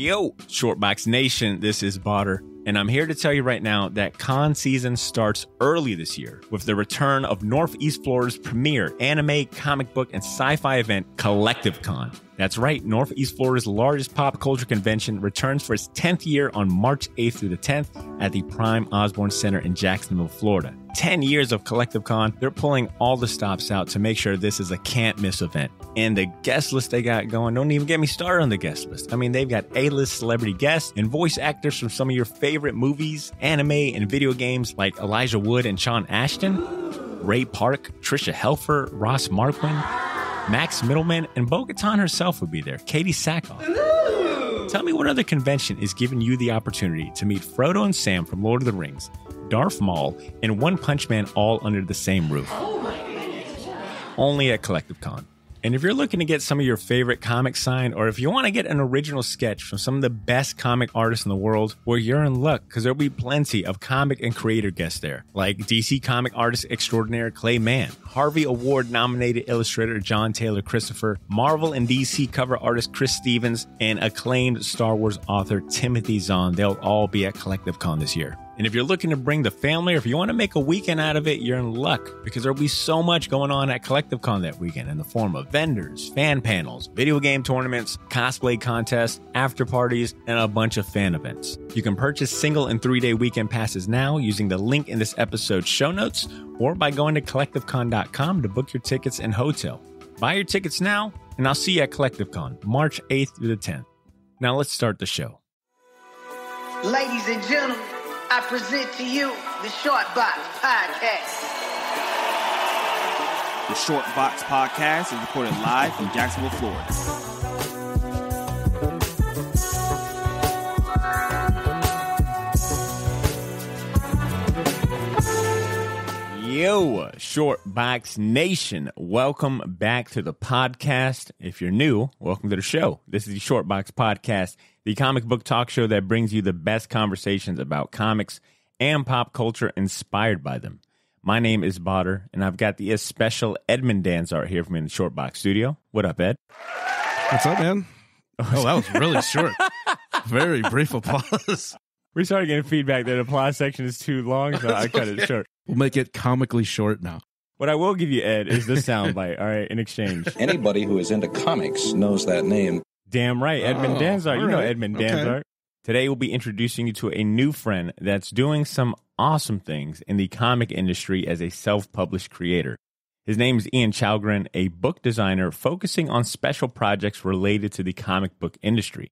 Yo, Shortbox Nation, this is Botter, and I'm here to tell you right now that con season starts early this year with the return of Northeast Florida's premier anime, comic book, and sci-fi event, Collective Con. That's right, Northeast Florida's largest pop culture convention returns for its 10th year on March 8th through the 10th at the Prime Osborne Center in Jacksonville, Florida. 10 years of Collective Con, they're pulling all the stops out to make sure this is a can't-miss event. And the guest list they got going, don't even get me started on the guest list. I mean, they've got A-list celebrity guests and voice actors from some of your favorite movies, anime, and video games like Elijah Wood and Sean Ashton, Ray Park, Trisha Helfer, Ross Marquand, Max Middleman, and Bo-Katan herself will be there, Katie Sackhoff. Tell me what other convention is giving you the opportunity to meet Frodo and Sam from Lord of the Rings, Darth Maul, and One Punch Man all under the same roof. Only at Collective Con. And if you're looking to get some of your favorite comics signed, or if you want to get an original sketch from some of the best comic artists in the world, well, you're in luck, because there'll be plenty of comic and creator guests there, like DC comic artist extraordinaire Clay Mann, Harvey Award-nominated illustrator John Taylor Christopher, Marvel and DC cover artist Chris Stevens, and acclaimed Star Wars author Timothy Zahn. They'll all be at Collective Con this year. And if you're looking to bring the family, or if you want to make a weekend out of it, you're in luck, because there'll be so much going on at Collective Con that weekend in the form of vendors, fan panels, video game tournaments, cosplay contests, after parties, and a bunch of fan events. You can purchase single and 3-day weekend passes now using the link in this episode's show notes, or by going to collectivecon.com to book your tickets and hotel. Buy your tickets now, and I'll see you at Collective Con, March 8th through the 10th. Now let's start the show. Ladies and gentlemen, I present to you the Short Box Podcast. The Short Box Podcast is recorded live from Jacksonville, Florida. Yo, Short Box Nation. Welcome back to the podcast. If you're new, welcome to the show. This is the Short Box Podcast, the comic book talk show that brings you the best conversations about comics and pop culture inspired by them. My name is Botter, and I've got the special Edmund Danzart here from in the Short Box studio. What up, Ed? What's up, man? Oh, that was really short. Very brief applause. We started getting feedback that the applause section is too long, so I cut it short. We'll make it comically short now. What I will give you, Ed, is this soundbite, all right, in exchange. Anybody who is into comics knows that name. Damn right, Edmund Danzart. You know right. Edmund Okay. Danzart. Today, we'll be introducing you to a new friend that's doing some awesome things in the comic industry as a self-published creator. His name is Ian Chalgren, a book designer focusing on special projects related to the comic book industry.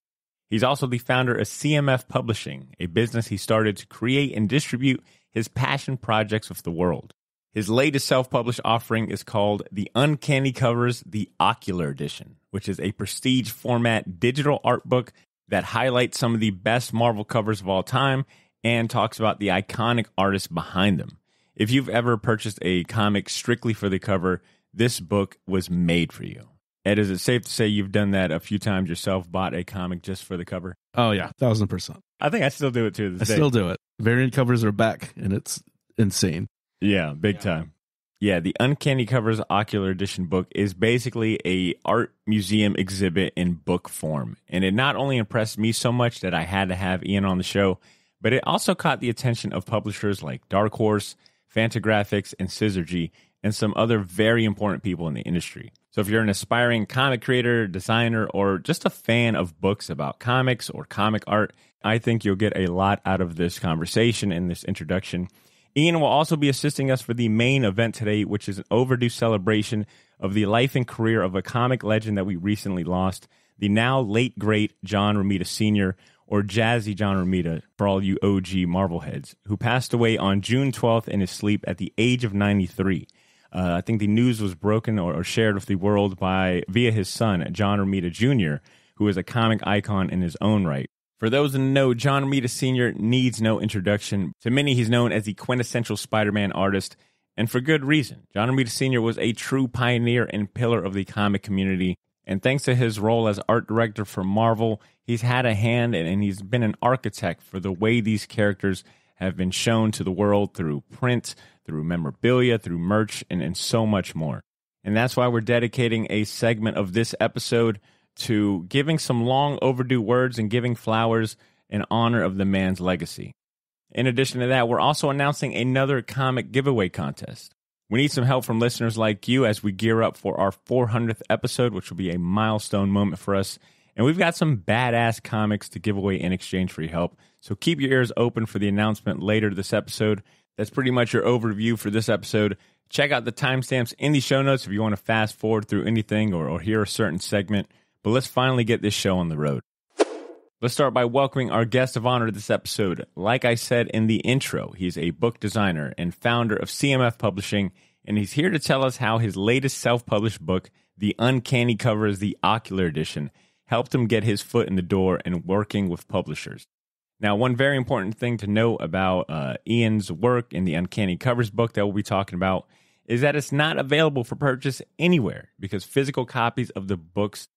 He's also the founder of CMF Publishing, a business he started to create and distribute his passion projects with the world. His latest self-published offering is called the Uncanny Covers, the Ocular Edition, which is a prestige format digital art book that highlights some of the best Marvel covers of all time and talks about the iconic artists behind them. If you've ever purchased a comic strictly for the cover, this book was made for you. Ed, is it safe to say you've done that a few times yourself, bought a comic just for the cover? Oh, yeah, 1,000%. I think I still do it too. I still do it. Variant covers are back, and it's insane. Yeah, big time. Yeah, the Uncanny Covers Ocular Edition book is basically a art museum exhibit in book form. And it not only impressed me so much that I had to have Ian on the show, but it also caught the attention of publishers like Dark Horse, Fantagraphics, and Syzygy, and some other very important people in the industry. So if you're an aspiring comic creator, designer, or just a fan of books about comics or comic art, I think you'll get a lot out of this conversation and this introduction. Ian will also be assisting us for the main event today, which is an overdue celebration of the life and career of a comic legend that we recently lost, the now late, great John Romita Sr., or Jazzy John Romita, for all you OG Marvel heads, who passed away on June 12th in his sleep at the age of 93. I think the news was broken or shared with the world via his son, John Romita Jr., who is a comic icon in his own right. For those who know, John Romita Sr. needs no introduction. To many, he's known as the quintessential Spider-Man artist, and for good reason. John Romita Sr. was a true pioneer and pillar of the comic community, and thanks to his role as art director for Marvel, he's had a hand and he's been an architect for the way these characters have been shown to the world through print, through memorabilia, through merch, and so much more. And that's why we're dedicating a segment of this episode to giving some long overdue words and giving flowers in honor of the man's legacy. In addition to that, we're also announcing another comic giveaway contest. We need some help from listeners like you as we gear up for our 400th episode, which will be a milestone moment for us. And we've got some badass comics to give away in exchange for your help. So keep your ears open for the announcement later this episode. That's pretty much your overview for this episode. Check out the timestamps in the show notes if you want to fast forward through anything or hear a certain segment. But let's finally get this show on the road. Let's start by welcoming our guest of honor to this episode. Like I said in the intro, he's a book designer and founder of CMF Publishing, and he's here to tell us how his latest self-published book, The Uncanny Covers, the Ocular Edition, helped him get his foot in the door and working with publishers. Now, one very important thing to know about Ian's work in the Uncanny Covers book that we'll be talking about is that it's not available for purchase anywhere because physical copies of the books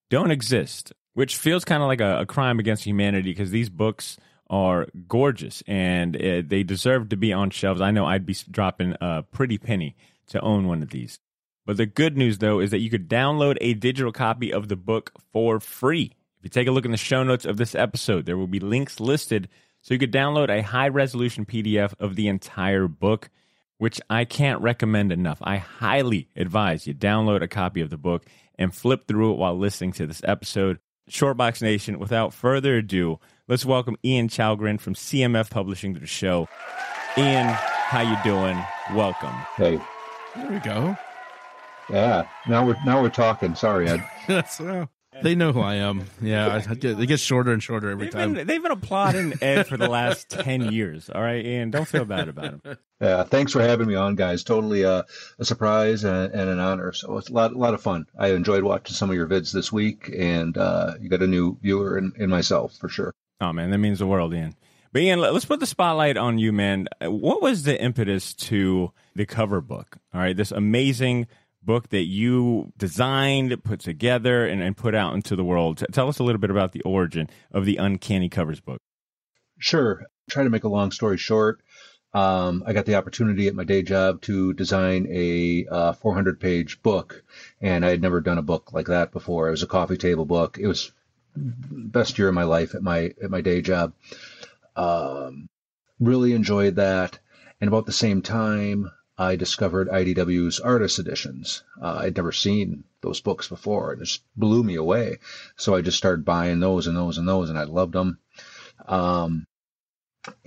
don't exist, which feels kind of like a crime against humanity because these books are gorgeous and they deserve to be on shelves. I know I'd be dropping a pretty penny to own one of these. But the good news, though, is that you could download a digital copy of the book for free. If you take a look in the show notes of this episode, there will be links listed so you could download a high-resolution PDF of the entire book, which I can't recommend enough. I highly advise you download a copy of the book and flip through it while listening to this episode. Shortbox Nation, without further ado, let's welcome Ian Chalgren from CMF Publishing to the show. Ian, how you doing? Welcome. Hey. There we go. Yeah. Now we're talking. Sorry, Ed. They know who I am. Yeah, it gets shorter and shorter every time. They've been applauding Ed for the last 10 years. All right, Ian, don't feel bad about him. Yeah, thanks for having me on, guys. Totally a surprise and an honor. So it's a lot of fun. I enjoyed watching some of your vids this week, and you got a new viewer in myself for sure. Oh, man, that means the world, Ian. But Ian, let's put the spotlight on you, man. What was the impetus to the cover book? All right, this amazing book that you designed, put together, and put out into the world. Tell us a little bit about the origin of the Uncanny Covers book. Sure. Try to make a long story short. I got the opportunity at my day job to design a 400-page book, and I had never done a book like that before. It was a coffee table book. It was best year of my life at my day job. Really enjoyed that. And about the same time, I discovered IDW's artist editions. I'd never seen those books before, and it just blew me away. So I just started buying those, and I loved them.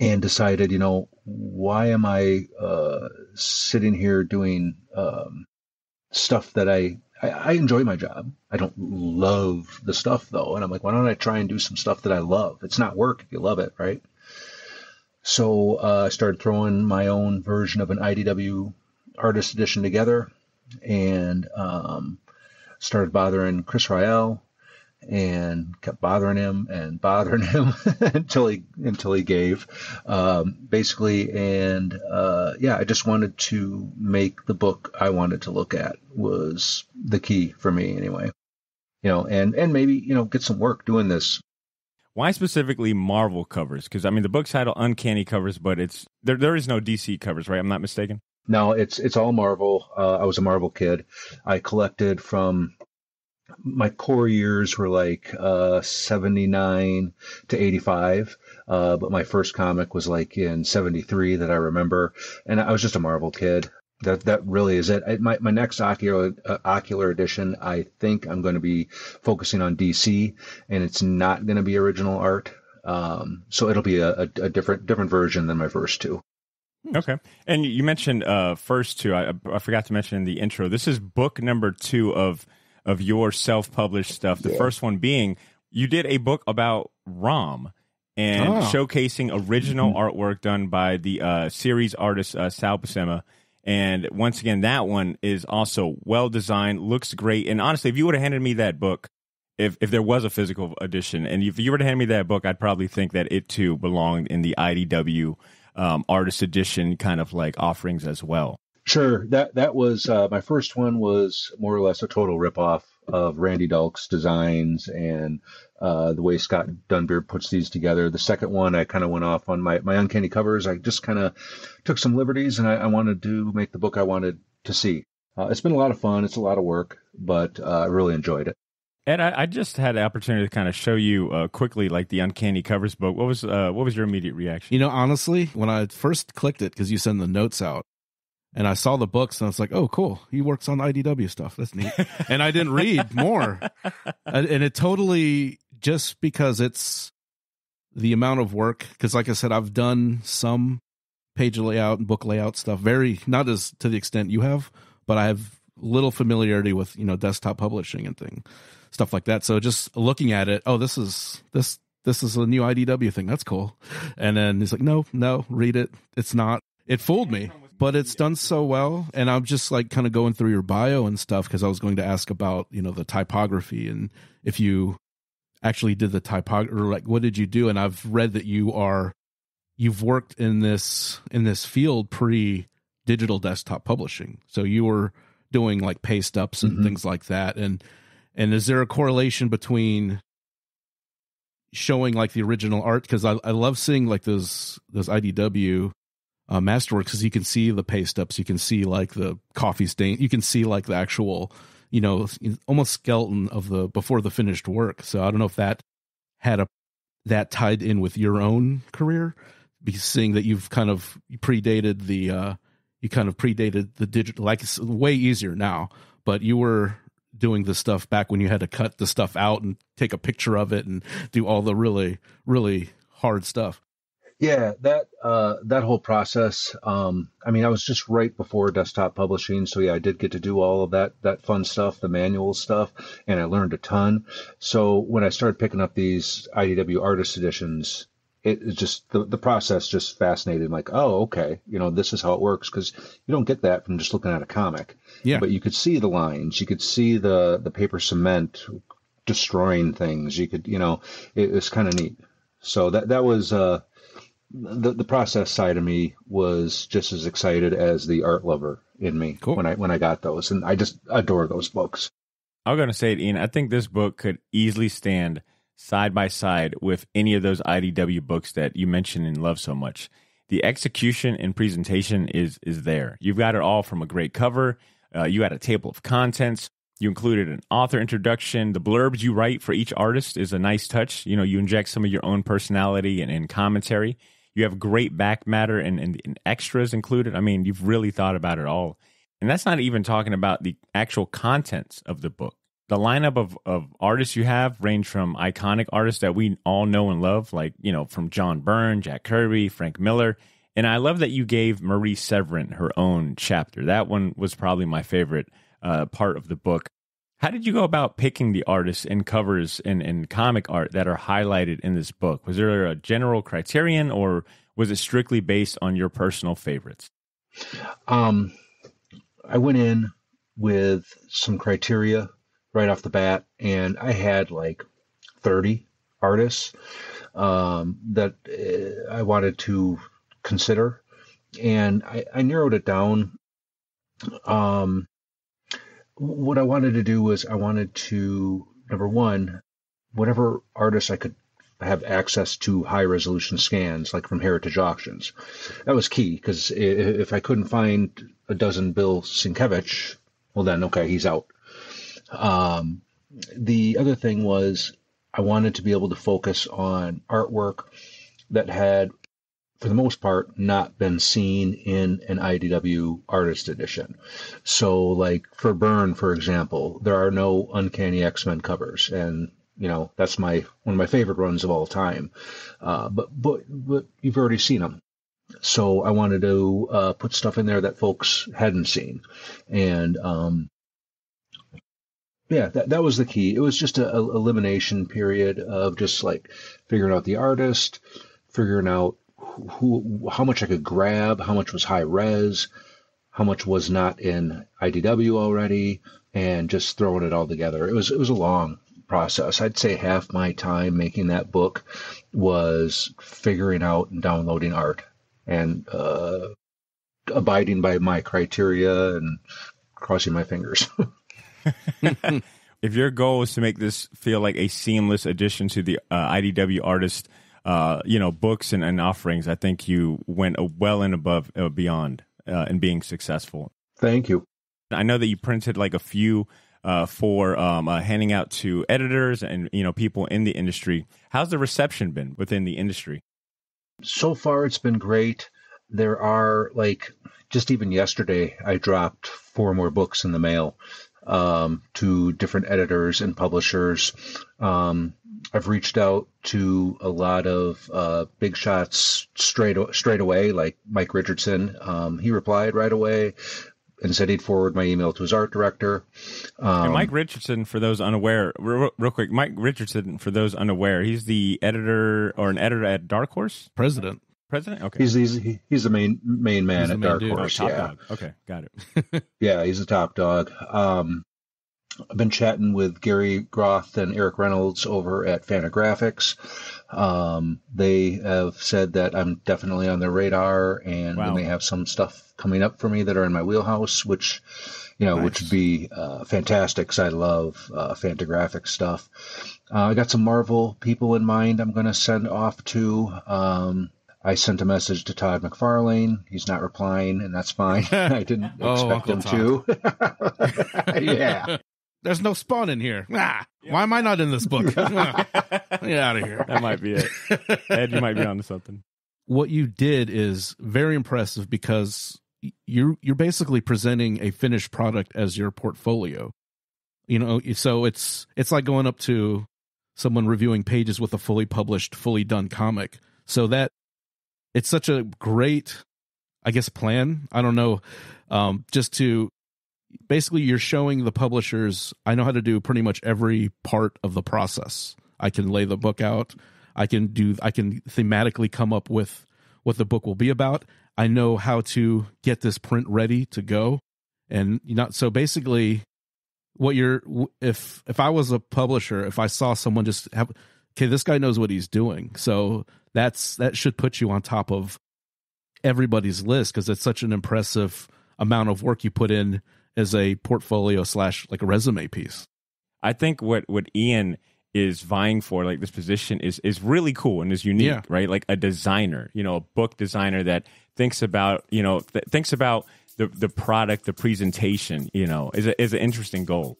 And decided, why am I sitting here doing stuff that I enjoy my job. I don't love the stuff, though. And I'm like, why don't I try and do some stuff that I love? It's not work if you love it, right? So I started throwing my own version of an IDW artist edition together, and started bothering Chris Rael, and kept bothering him until he gave, basically. And I just wanted to make the book I wanted to look at was the key for me anyway. And maybe get some work doing this. Why specifically Marvel covers? Because, the book's titled Uncanny Covers, but there is no DC covers, right? I'm not mistaken? No, it's all Marvel. I was a Marvel kid. I collected from my core years were like 79 to 85, but my first comic was like in 73 that I remember, and I was just a Marvel kid. That really is it. My next ocular edition, I think I'm going to be focusing on DC, and it's not going to be original art. So it'll be a different version than my first two. Okay. And you mentioned first two. I forgot to mention in the intro. This is book number 2 of your self-published stuff. The first one being you did a book about Rom and showcasing original artwork done by the series artist Sal Buscema. And once again, that one is also well designed, looks great. And honestly, if you would have handed me that book, if there was a physical edition, and if you were to hand me that book, I'd probably think that it too belonged in the IDW artist edition kind of like offerings as well. Sure. That was my first one was more or less a total ripoff of Randy Dalk's designs and the way Scott Dunbeard puts these together. The second one, I kind of went off on my Uncanny Covers. I just kind of took some liberties, and I wanted to make the book I wanted to see. It's been a lot of fun. It's a lot of work, but I really enjoyed it. Ed, I just had the opportunity to kind of show you quickly, like the Uncanny Covers book. What was your immediate reaction? You know, honestly, when I first clicked it, because you send the notes out, and I saw the books, and I was like, oh, cool. He works on IDW stuff. That's neat. And I didn't read more. And it totally, just because it's the amount of work, because like I said, I've done some page layout and book layout stuff, not as to the extent you have, but I have little familiarity with, desktop publishing and stuff like that. So just looking at it, oh, this is a new IDW thing. That's cool. And then he's like, no, read it. It's not. It fooled me. But it's done so well, and I'm just like kind of going through your bio and stuff, because I was going to ask about the typography and if you actually did the typography, or like what did you do? And I've read that you've worked in this field pre-digital desktop publishing, so you were doing like paste ups and things like that. And is there a correlation between showing like the original art? Because I love seeing like those IDW masterworks, because you can see the paste ups, you can see like the coffee stain, you can see like the actual almost skeleton of the before the finished work. So I don't know if that had that tied in with your own career, because seeing that you've kind of predated the digital, like it's way easier now, but you were doing the stuff back when you had to cut the stuff out and take a picture of it and do all the really, really hard stuff. Yeah, that whole process. I was just right before desktop publishing, so yeah, I did get to do all of that fun stuff, the manual stuff, and I learned a ton. So when I started picking up these IDW artist editions, it just the process just fascinated. Like, oh, okay, this is how it works, because you don't get that from just looking at a comic. Yeah, but you could see the lines, you could see the paper cement destroying things. You could, it was kind of neat. So that was. The process side of me was just as excited as the art lover in me. Cool. when I got those, and I just adore those books. I'm going to say it, Ian. I think this book could easily stand side by side with any of those IDW books that you mentioned and love so much. The execution and presentation is there. You've got it all from a great cover. You had a table of contents. You included an author introduction. The blurbs you write for each artist is a nice touch. You inject some of your own personality and commentary. You have great back matter and extras included. I mean, you've really thought about it all. And that's not even talking about the actual contents of the book. The lineup of artists you have range from iconic artists that we all know and love, like, from John Byrne, Jack Kirby, Frank Miller. And I love that you gave Marie Severin her own chapter. That one was probably my favorite part of the book. How did you go about picking the artists and covers and comic art that are highlighted in this book? Was there a general criterion, or was it strictly based on your personal favorites? I went in with some criteria right off the bat, and I had like 30 artists that I wanted to consider, and I narrowed it down. What I wanted to do was I wanted to, number one, whatever artists I could have access to high resolution scans, like from Heritage Auctions. That was key, because if I couldn't find a dozen Bill Sienkiewicz, well then, okay, he's out. The other thing was I wanted to be able to focus on artwork that had, for the most part, not been seen in an IDW artist edition. So, like for Byrne, for example, there are no Uncanny X-Men covers, and that's one of my favorite runs of all time. But you've already seen them, so I wanted to put stuff in there that folks hadn't seen, and that was the key. It was just a elimination period of just like figuring out the artist, figuring out how much I could grab, how much was high res, how much was not in IDW already, and just throwing it all together. It was a long process. I'd say half my time making that book was figuring out and downloading art and abiding by my criteria and crossing my fingers. If your goal is to make this feel like a seamless addition to the IDW artist books and offerings, I think you went well and above beyond in being successful. Thank you. I know that you printed like a few for handing out to editors and people in the industry. How's the reception been within the industry? So far, it's been great. There are, just even yesterday, I dropped 4 more books in the mail to different editors and publishers. I've reached out to a lot of big shots straight away, like Mike Richardson. He replied right away and said he'd forward my email to his art director. And Mike Richardson, for those unaware, real quick, Mike Richardson, for those unaware, he's the editor at Dark Horse? President? Okay. He's the main man at Dark Horse. Top dog. Okay, got it. Yeah, he's a top dog. I've been chatting with Gary Groth and Eric Reynolds over at Fantagraphics. They have said that I'm definitely on their radar, and when they have some stuff coming up for me that are in my wheelhouse, which which would be fantastic, because I love Fantagraphics stuff. I got some Marvel people in mind I'm going to send off to. I sent a message to Todd McFarlane. He's not replying, and that's fine. I didn't expect him to. Yeah. There's no Spawn in here. Why am I not in this book? Get out of here. That might be it. Ed, you might be onto something. What you did is very impressive, because you're basically presenting a finished product as your portfolio. So it's like going up to someone reviewing pages with a fully published, fully done comic. So that it's such a great, I guess, plan. I don't know. Just to basically, you're showing the publishers, I know how to do pretty much every part of the process. I can lay the book out. I can thematically come up with what the book will be about. I know how to get this print ready to go. And so basically, if I was a publisher, if I saw someone just have, okay, this guy knows what he's doing. So that should put you on top of everybody's list, because it's such an impressive amount of work you put in as a portfolio / like a resume piece. I think what Ian is vying for, like this position, is really cool and is unique, right? Like a designer, a book designer that thinks about, the product, the presentation, is an interesting goal.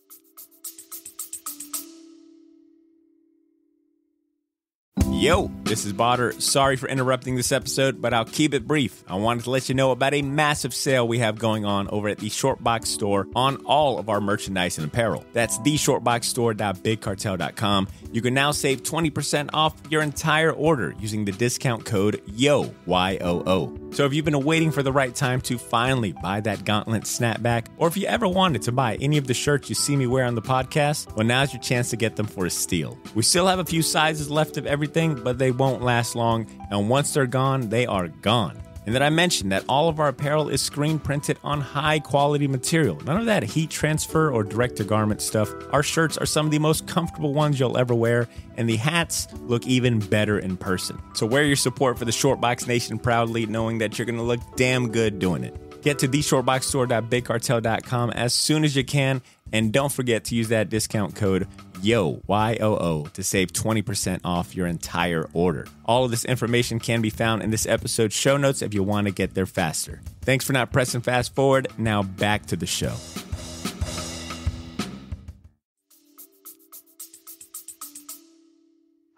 Yo, this is Botter. Sorry for interrupting this episode, but I'll keep it brief. I wanted to let you know about a massive sale we have going on over at the Shortbox Store on all of our merchandise and apparel. That's theshortboxstore.bigcartel.com. You can now save 20% off your entire order using the discount code YOO, Y-O-O. So if you've been waiting for the right time to finally buy that gauntlet snapback, or if you ever wanted to buy any of the shirts you see me wear on the podcast, well, now's your chance to get them for a steal. We still have a few sizes left of everything, but they won't last long, and once they're gone, they are gone. And then I mentioned that all of our apparel is screen printed on high quality material. None of that heat transfer or direct to garment stuff. Our shirts are some of the most comfortable ones you'll ever wear, and the hats look even better in person. So wear your support for the Shortbox Nation proudly, knowing that you're going to look damn good doing it. Get to theshortboxstore.bigcartel.com as soon as you can, and don't forget to use that discount code YOO, Y-O-O, to save 20% off your entire order. All of this information can be found in this episode's show notes if you want to get there faster. Thanks for not pressing fast forward. Now back to the show.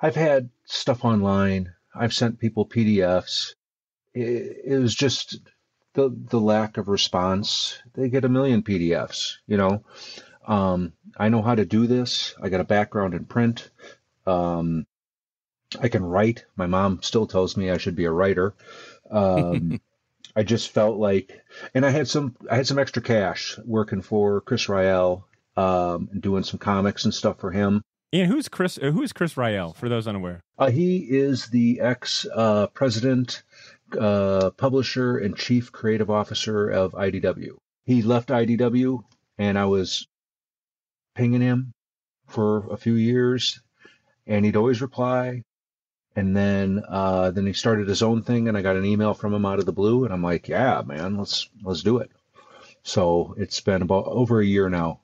I've had stuff online. I've sent people PDFs. It was just the lack of response. They get a million PDFs, I know how to do this. I got a background in print. I can write. My mom still tells me I should be a writer. I just felt like, and I had some extra cash working for Chris Ryall, and doing some comics and stuff for him. Ian, who is Chris Ryall, for those unaware? He is the ex-president, publisher, and chief creative officer of IDW. He left IDW, and I was pinging him for a few years, and he'd always reply. And then he started his own thing, and I got an email from him out of the blue, and I'm like, yeah, man, let's do it. So it's been about over a year now.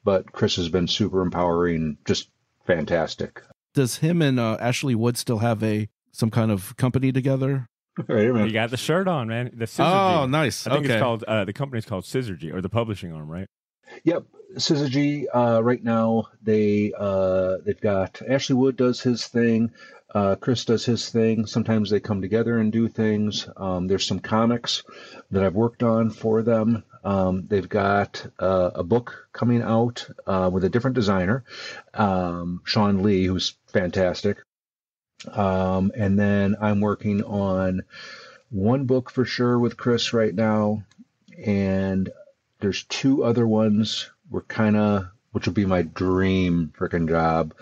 But Chris has been super empowering, just fantastic. Does him and Ashley Wood still have some kind of company together? Wait a minute. You got the shirt on, man. The Syzygy. Oh, nice. I think it's called the company's called Syzygy, or the publishing arm, right? Yep. Syzygy, right now they've got Ashley Wood does his thing, Chris does his thing. Sometimes they come together and do things. There's some comics that I've worked on for them. They've got a book coming out with a different designer, Sean Lee, who's fantastic. And then I'm working on one book for sure with Chris right now, and there's two other ones which would be my dream freaking job,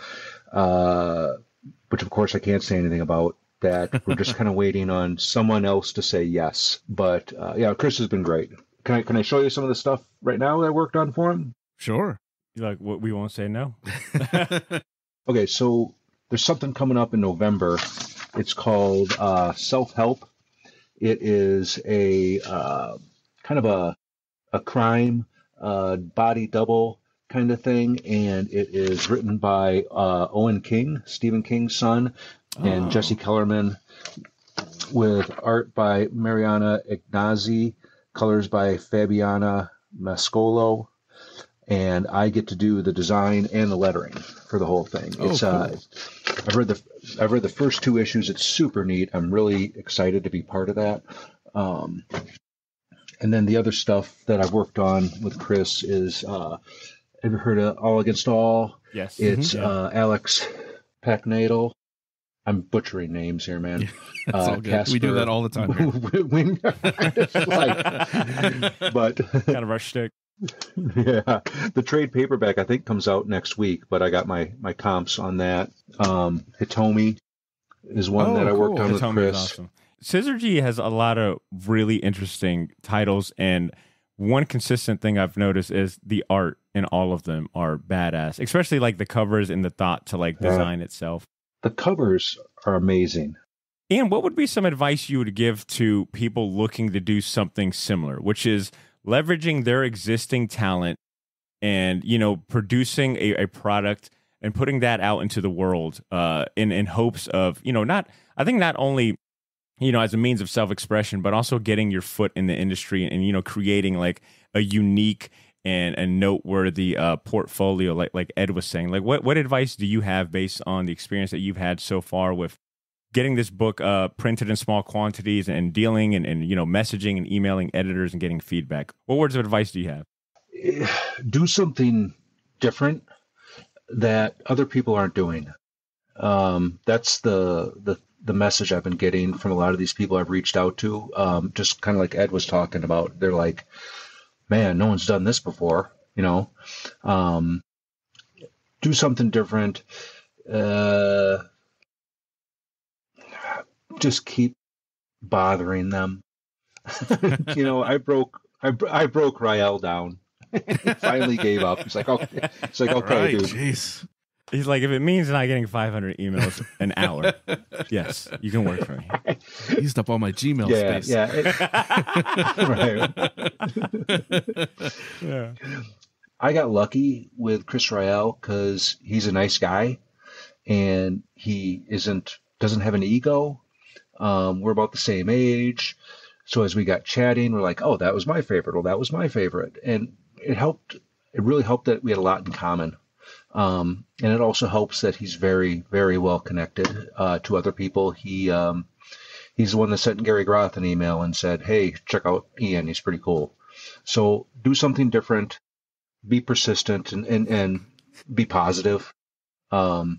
which of course I can't say anything about. That we're just kind of waiting on someone else to say yes. But yeah, Chris has been great. Can I show you some of the stuff right now that I worked on for him? Sure. You like what we won't say no? Okay, so there's something coming up in November. It's called Self-Help. It is a kind of a crime body double kind of thing, and it is written by Owen King, Stephen King's son, and Jesse Kellerman, with art by Mariana Ignazi, colors by Fabiana Mascolo, and I get to do the design and the lettering for the whole thing. It's cool. I've read the first two issues. It's super neat. I'm really excited to be part of that. And then the other stuff that I've worked on with Chris is, have you heard of All Against All? Yes. It's Alex Packnadel. I'm butchering names here, man. That's all good. We do that all the time here. But kind of our shtick. Yeah. The trade paperback, I think, comes out next week, but I got my comps on that. Hitomi is one that I worked on with Chris. Is awesome. Syzygy has a lot of really interesting titles, and one consistent thing I've noticed is the art in all of them are badass, especially like the covers and the thought to like design itself. The covers are amazing. And what would be some advice you would give to people looking to do something similar, which is leveraging their existing talent and, producing a product and putting that out into the world in hopes of, not only as a means of self-expression, but also getting your foot in the industry and, creating like a unique and a noteworthy portfolio, like Ed was saying. Like, what advice do you have based on the experience that you've had so far with getting this book printed in small quantities and dealing and messaging and emailing editors and getting feedback? What words of advice do you have? Do something different that other people aren't doing. That's the message I've been getting from a lot of these people I've reached out to. Just kind of like Ed was talking about. They're like, man, no one's done this before, do something different. Just keep bothering them. I broke Rael down. He finally gave up. He's like, okay, right, dude. Jeez. He's like, if it means not getting 500 emails an hour, yes, you can work for me. Used up all my Gmail space. Right. Yeah. I got lucky with Chris Rael because he's a nice guy and he doesn't have an ego. We're about the same age. So as we got chatting, we're like, oh, that was my favorite. Well, that was my favorite. And it really helped that we had a lot in common. And it also helps that he's very, very well connected to other people. He's the one that sent Gary Groth an email and said, hey, check out Ian. He's pretty cool. So do something different, be persistent, and be positive. I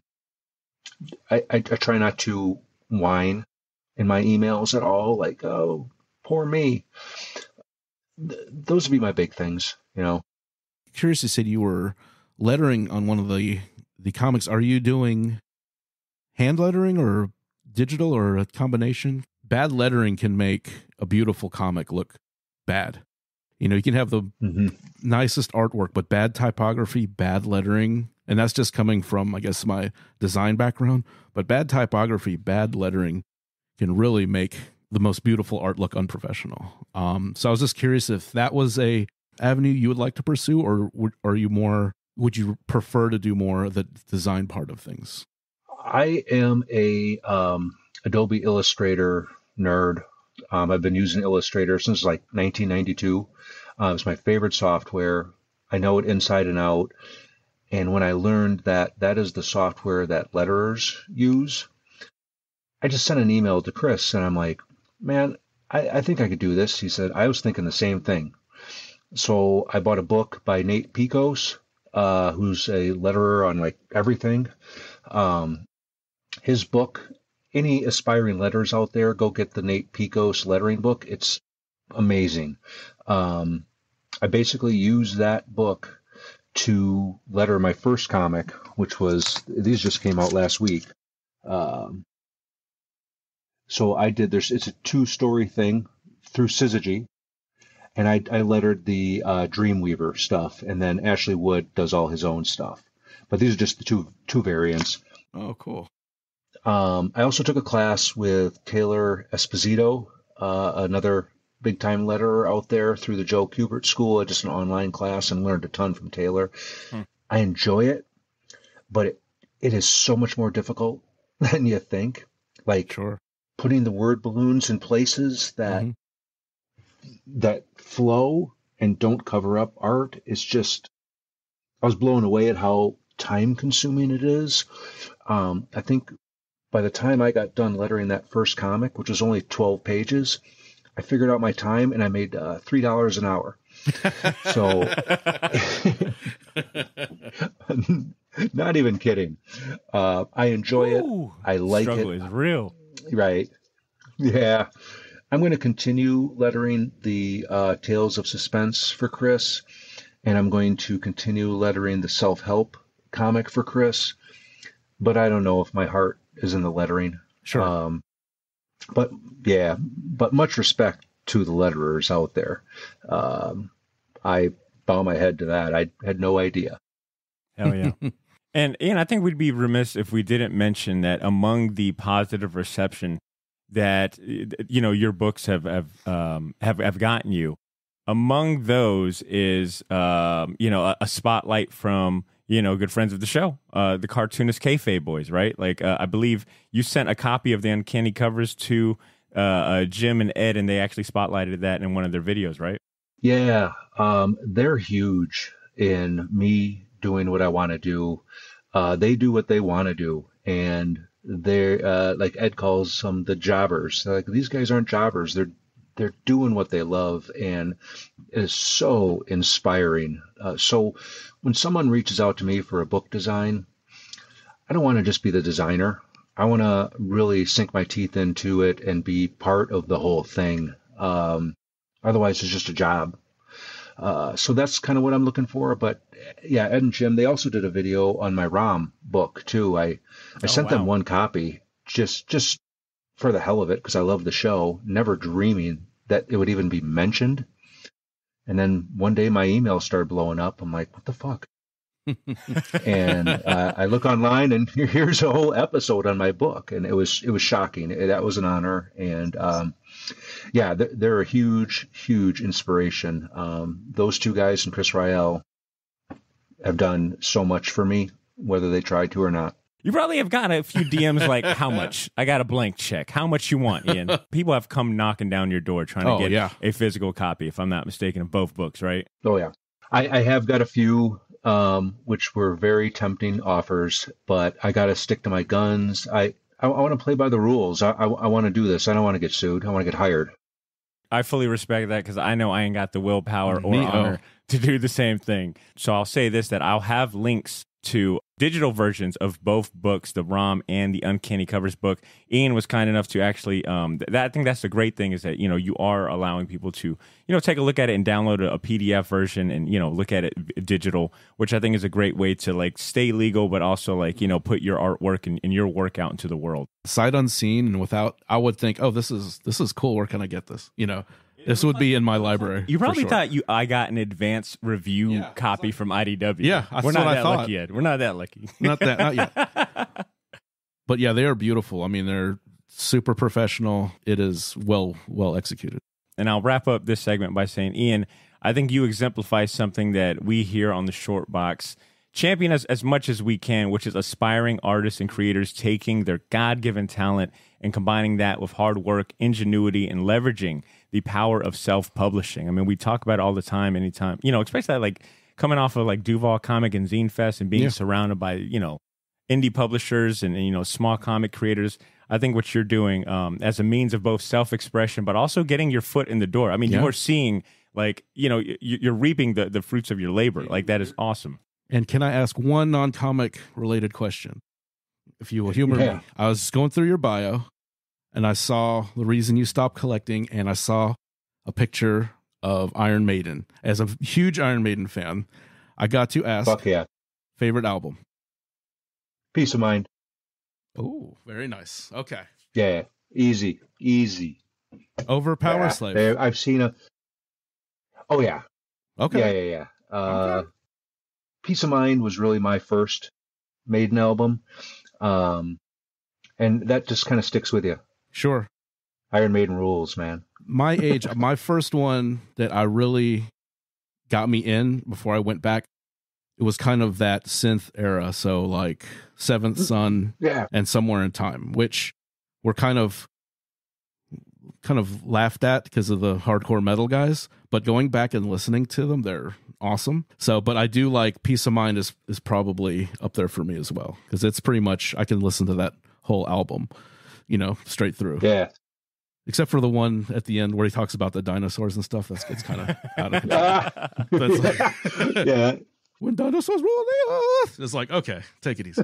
try not to whine in my emails at all, like, oh, poor me. Those would be my big things, Curious, you said you were lettering on one of the comics. Are you doing hand lettering or digital or a combination? Bad lettering can make a beautiful comic look bad. You can have the nicest artwork, but bad typography, bad lettering, and that's just coming from, I guess, my design background, but bad typography, bad lettering can really make the most beautiful art look unprofessional. So I was just curious if that was a avenue you would like to pursue, or would you prefer to do more of the design part of things? I am a Adobe Illustrator nerd. I've been using Illustrator since like 1992. It's my favorite software. I know it inside and out. And when I learned that that is the software that letterers use, I just sent an email to Chris and I'm like, man, I think I could do this. He said, I was thinking the same thing. So I bought a book by Nate Picos, who's a letterer on like everything. His book, any aspiring letterers out there, go get the Nate Picos lettering book. It's amazing. I basically used that book to letter my first comic, which was, these just came out last week. So I did, it's a 2-story thing through Syzygy, and I lettered the Dreamweaver stuff, and then Ashley Wood does all his own stuff. But these are just the two variants. Oh, cool. I also took a class with Taylor Esposito, another big-time letterer out there through the Joe Kubert School, just an online class, and learned a ton from Taylor. I enjoy it, but it is so much more difficult than you think. Like, Sure. Putting the word balloons in places that that flow and don't cover up art is just, I was blown away at how time-consuming it is. I think by the time I got done lettering that first comic, which was only 12 pages, I figured out my time and I made $3 an hour. So, not even kidding. I enjoy it. I like it. Struggle is real. Right. Yeah. I'm going to continue lettering the Tales of Suspense for Chris, and I'm going to continue lettering the self-help comic for Chris, but I don't know if my heart is in the lettering. Sure. But much respect to the letterers out there. I bow my head to that. I had no idea. Hell yeah. And Ian, I think we'd be remiss if we didn't mention that among the positive reception that your books have gotten you, among those is a spotlight from good friends of the show, the cartoonist Kayfabe Boys, right? Like I believe you sent a copy of the Uncanny covers to Jim and Ed, and they actually spotlighted that in one of their videos, right? Yeah, they're huge in me doing what I want to do. They do what they want to do, and they're like Ed calls them the jobbers. Like, these guys aren't jobbers; they're doing what they love, and it is so inspiring. So when someone reaches out to me for a book design, I don't want to just be the designer. I want to really sink my teeth into it and be part of the whole thing. Otherwise, it's just a job. So that's kind of what I'm looking for. But yeah, Ed and Jim, they also did a video on my ROM book too. I sent them one copy just for the hell of it, because I love the show, never dreaming that it would even be mentioned. And then one day my email started blowing up. I'm like, what the fuck? And I look online, and here's a whole episode on my book, and it was shocking. That was an honor, and yeah, they're a huge inspiration. Those two guys and Chris Rael have done so much for me, whether they tried to or not. You probably have gotten a few DMs like, how much? I got a blank check. How much you want, Ian? People have come knocking down your door trying to get a physical copy, if I'm not mistaken, of both books, right? Oh, yeah. I have got a few, which were very tempting offers, but I got to stick to my guns. I want to play by the rules. I want to do this. I don't want to get sued. I want to get hired. I fully respect that, because I know I ain't got the willpower or honor to do the same thing. So I'll say this, that I'll have links to digital versions of both books, the ROM and the Uncanny Covers book. Ian was kind enough to actually, I think that's the great thing, is that, you are allowing people to, take a look at it and download a PDF version and, look at it digital, which I think is a great way to like stay legal, but also like, put your artwork and your work out into the world. Sight unseen, and without, I would think, oh, this is cool. Where can I get this? This would be in my library. You probably thought I got an advanced review copy from IDW. Yeah, we're not that lucky yet. We're not that lucky. Not yet. But yeah, they are beautiful. I mean, they're super professional. It is well executed. And I'll wrap up this segment by saying, Ian, I think you exemplify something that we here on the Short Box champion as much as we can, which is aspiring artists and creators taking their God-given talent and combining that with hard work, ingenuity, and leveraging the power of self-publishing. I mean, we talk about it all the time, anytime, especially like coming off of like Duval Comic and Zine Fest and being surrounded by, indie publishers and, small comic creators. I think what you're doing as a means of both self-expression, but also getting your foot in the door. I mean, you are seeing like, you're reaping the fruits of your labor. Like that is awesome. And can I ask one non-comic related question? If you will humor me. I was going through your bio and I saw the reason you stopped collecting, and I saw a picture of Iron Maiden. As a huge Iron Maiden fan, I got to ask, favorite album? Peace of Mind. Oh, very nice. Okay. Yeah, easy. Over Power Slave. I've seen a... Oh, yeah. Okay. Yeah. Okay. Peace of Mind was really my first Maiden album. And that just kind of sticks with you. Sure. Iron Maiden rules, man. My age, my first one that I really got me in before I went back, it was kind of that synth era. So like Seventh Son and Somewhere in Time, which were kind of laughed at because of the hardcore metal guys. But going back and listening to them, they're awesome. So, but I do like Peace of Mind is probably up there for me as well, because it's pretty much, I can listen to that whole album, straight through. Yeah. Except for the one at the end where he talks about the dinosaurs and stuff. It's kind of out of control. Yeah. When dinosaurs rule the earth. It's like, okay, take it easy.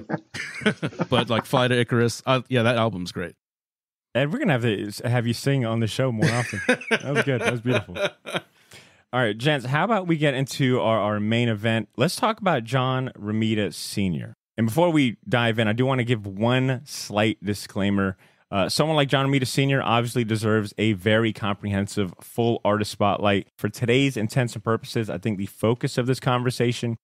But like Fly to Icarus, that album's great. Ed, we're going to have you sing on the show more often. That was good. That was beautiful. All right, gents, how about we get into our main event? Let's talk about John Romita Sr. And before we dive in, I do want to give one slight disclaimer. Someone like John Romita Sr. obviously deserves a very comprehensive, full artist spotlight. For today's intents and purposes, I think the focus of this conversation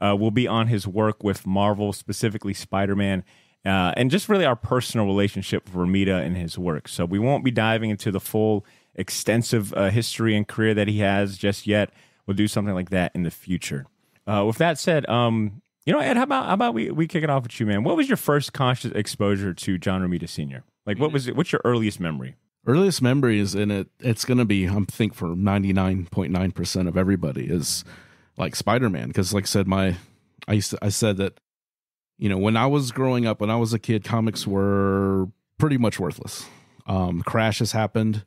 will be on his work with Marvel, specifically Spider-Man, and just really our personal relationship with Romita and his work. So we won't be diving into the full, extensive history and career that he has just yet. We'll do something like that in the future. With that said, Ed, how about we kick it off with you, man? What was your first conscious exposure to John Romita Sr.? Like, what's your earliest memory? Earliest memories, and it's going to be, I think, for 99.9% of everybody, is like Spider-Man. Because, like I said, I said that, when I was growing up, when I was a kid, comics were pretty much worthless. Crashes happened.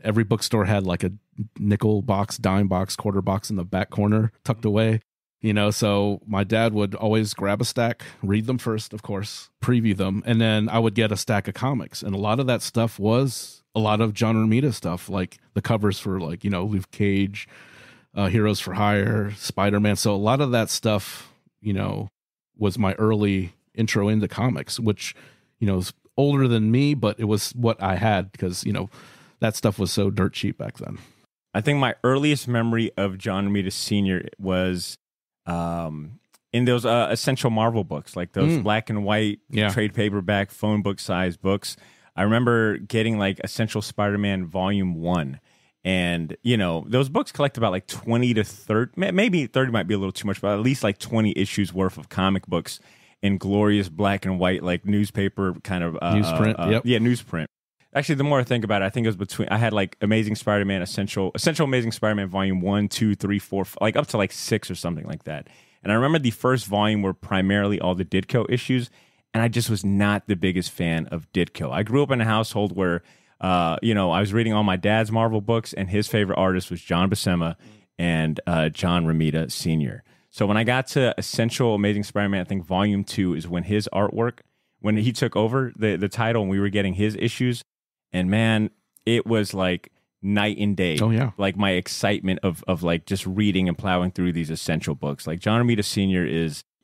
Every bookstore had like a nickel box, dime box, quarter box in the back corner tucked away. So my dad would always grab a stack, read them first, of course, preview them, and then I would get a stack of comics. And a lot of that stuff was a lot of John Romita stuff, like the covers for like, Luke Cage, Heroes for Hire, Spider-Man. So a lot of that stuff, was my early intro into comics, which, is older than me, but it was what I had because, that stuff was so dirt cheap back then. I think my earliest memory of John Romita Sr. was in those essential Marvel books, like those black and white trade paperback phone book size books. I remember getting like Essential Spider-Man Volume 1. And, those books collect about like 20 to 30, maybe 30 might be a little too much, but at least like 20 issues worth of comic books in glorious black and white, like newspaper kind of. Newsprint, Yeah, newsprint. Actually, the more I think about it, I think it was I had like Amazing Spider-Man, Essential Amazing Spider-Man Volume 1, 2, 3, 4, like up to like 6 or something like that. And I remember the first volume were primarily all the Ditko issues, and I just was not the biggest fan of Ditko. I grew up in a household where, I was reading all my dad's Marvel books, and his favorite artist was John Buscema and John Romita Sr. So when I got to Essential Amazing Spider-Man, I think Volume 2 is when his artwork, when he took over the title and we were getting his issues, and man, it was like night and day. Oh, yeah. Like my excitement of like just reading and plowing through these essential books. Like John Romita Sr.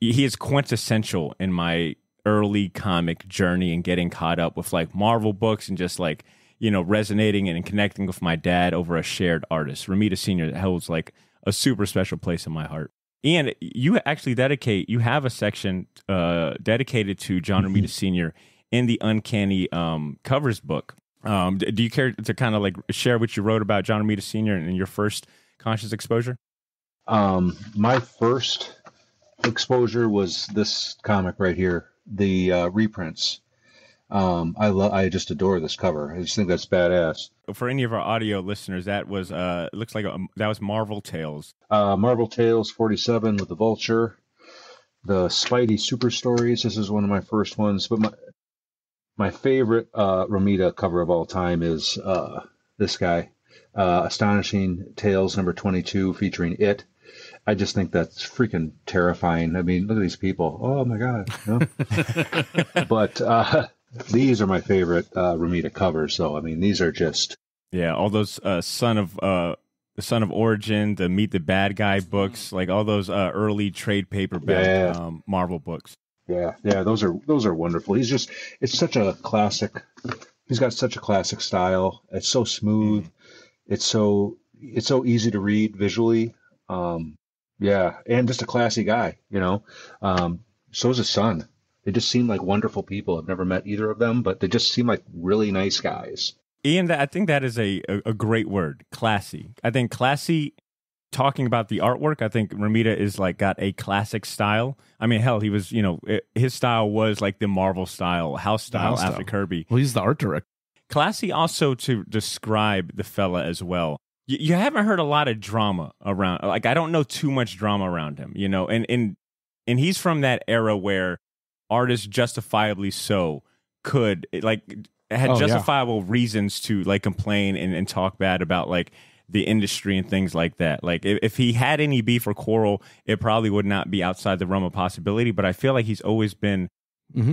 he is quintessential in my early comic journey and getting caught up with like Marvel books and just like, resonating and connecting with my dad over a shared artist. Romita Sr. holds like a super special place in my heart. And you actually you have a section dedicated to John Romita Sr. in the Uncanny covers book. Do you care to kind of like share what you wrote about John Romita Sr. and your first conscious exposure? My first exposure was this comic right here, the reprints. I just adore this cover. I just think that's badass. For any of our audio listeners, that was it looks like that was Marvel Tales. Marvel Tales 47 with the Vulture, the Spidey Super Stories. This is one of my first ones, but my favorite Romita cover of all time is this guy, Astonishing Tales number 22, featuring It. I just think that's freaking terrifying. I mean, look at these people. Oh my God. You know? But these are my favorite Romita covers. So, I mean, these are just. Yeah, all those the Son of Origin, the Meet the Bad Guy books, like all those early trade paperback Marvel books. Yeah, those are wonderful. It's such a classic. He's got such a classic style. It's so smooth. It's so easy to read visually. And just a classy guy, you know. So is his son. They just seem like wonderful people. I've never met either of them, but they just seem like really nice guys. Ian, I think that is a great word, classy. I think classy, talking about the artwork, I think Romita is like got a classic style. I mean, hell, he was, his style was like the Marvel style, house style after Kirby. Well, he's the art director. Classy also to describe the fella as well. You haven't heard a lot of drama around, like I don't know too much drama around him, and he's from that era where artists justifiably so could had justifiable reasons to like complain and talk bad about like the industry and things like that. Like if he had any beef or quarrel, it probably would not be outside the realm of possibility. But I feel like he's always been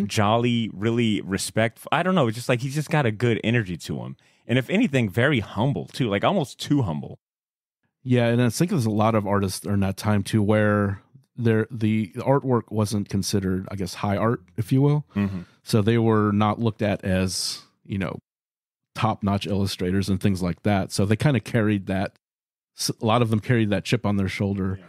jolly, really respectful. I don't know. It's just like he's just got a good energy to him. And if anything, very humble too, like almost too humble. Yeah, and I think there's a lot of artists during that time too where the artwork wasn't considered, I guess, high art, if you will. Mm-hmm. So they were not looked at as, top-notch illustrators and things like that. So they kind of carried that. A lot of them carried that chip on their shoulder,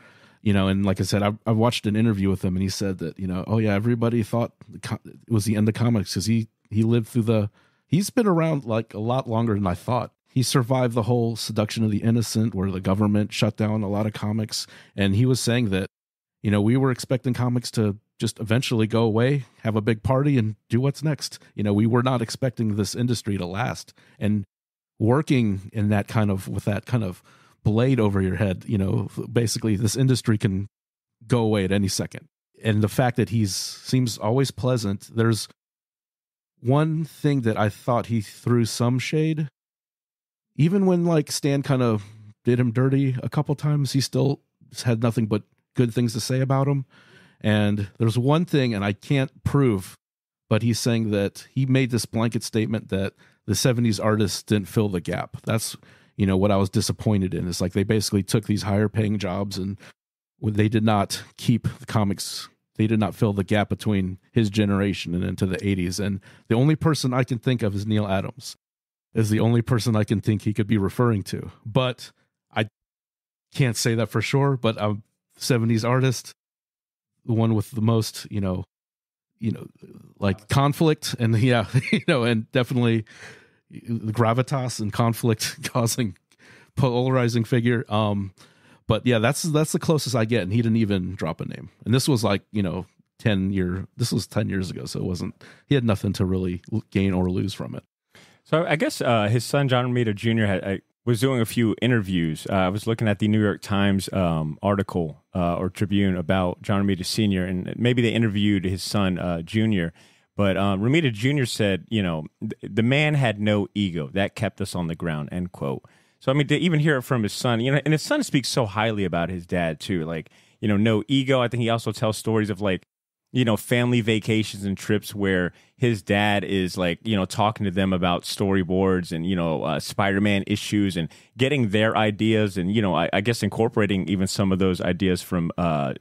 And like I said, I watched an interview with him, and he said that, everybody thought it was the end of comics because he lived through he's been around like a lot longer than I thought. He survived the whole seduction of the innocent where the government shut down a lot of comics. And he was saying that, we were expecting comics to just eventually go away, have a big party, and do what's next. We were not expecting this industry to last. And working in that with that kind of blade over your head, basically this industry can go away at any second. And the fact that seems always pleasant. There's one thing that I thought he threw some shade. Even when like Stan kind of did him dirty a couple times, he still had nothing but good things to say about him. And there's one thing, and I can't prove, but he's saying that he made this blanket statement that the 70s artists didn't fill the gap. That's, what I was disappointed in. It's like they basically took these higher paying jobs and they did not keep the comics. They did not fill the gap between his generation and into the 80s. And the only person I can think of is Neil Adams, is the only person I can think he could be referring to. But I can't say that for sure, but I'm 70s artist, the one with the most, like conflict and and definitely the gravitas and conflict causing polarizing figure. But yeah, that's the closest I get. And he didn't even drop a name. And this was like, 10 years ago. So he had nothing to really gain or lose from it. So I guess his son, John Romita Jr., was doing a few interviews. I was looking at the New York Times article or Tribune about John Romita Sr., and maybe they interviewed his son, Jr., but Romita Jr. said, the man had no ego. That kept us on the ground, end quote. So, I mean, to even hear it from his son, and his son speaks so highly about his dad, too. Like, no ego. I think he also tells stories of, like, family vacations and trips where his dad is like, talking to them about storyboards and, Spider-Man issues and getting their ideas and, I guess incorporating even some of those ideas from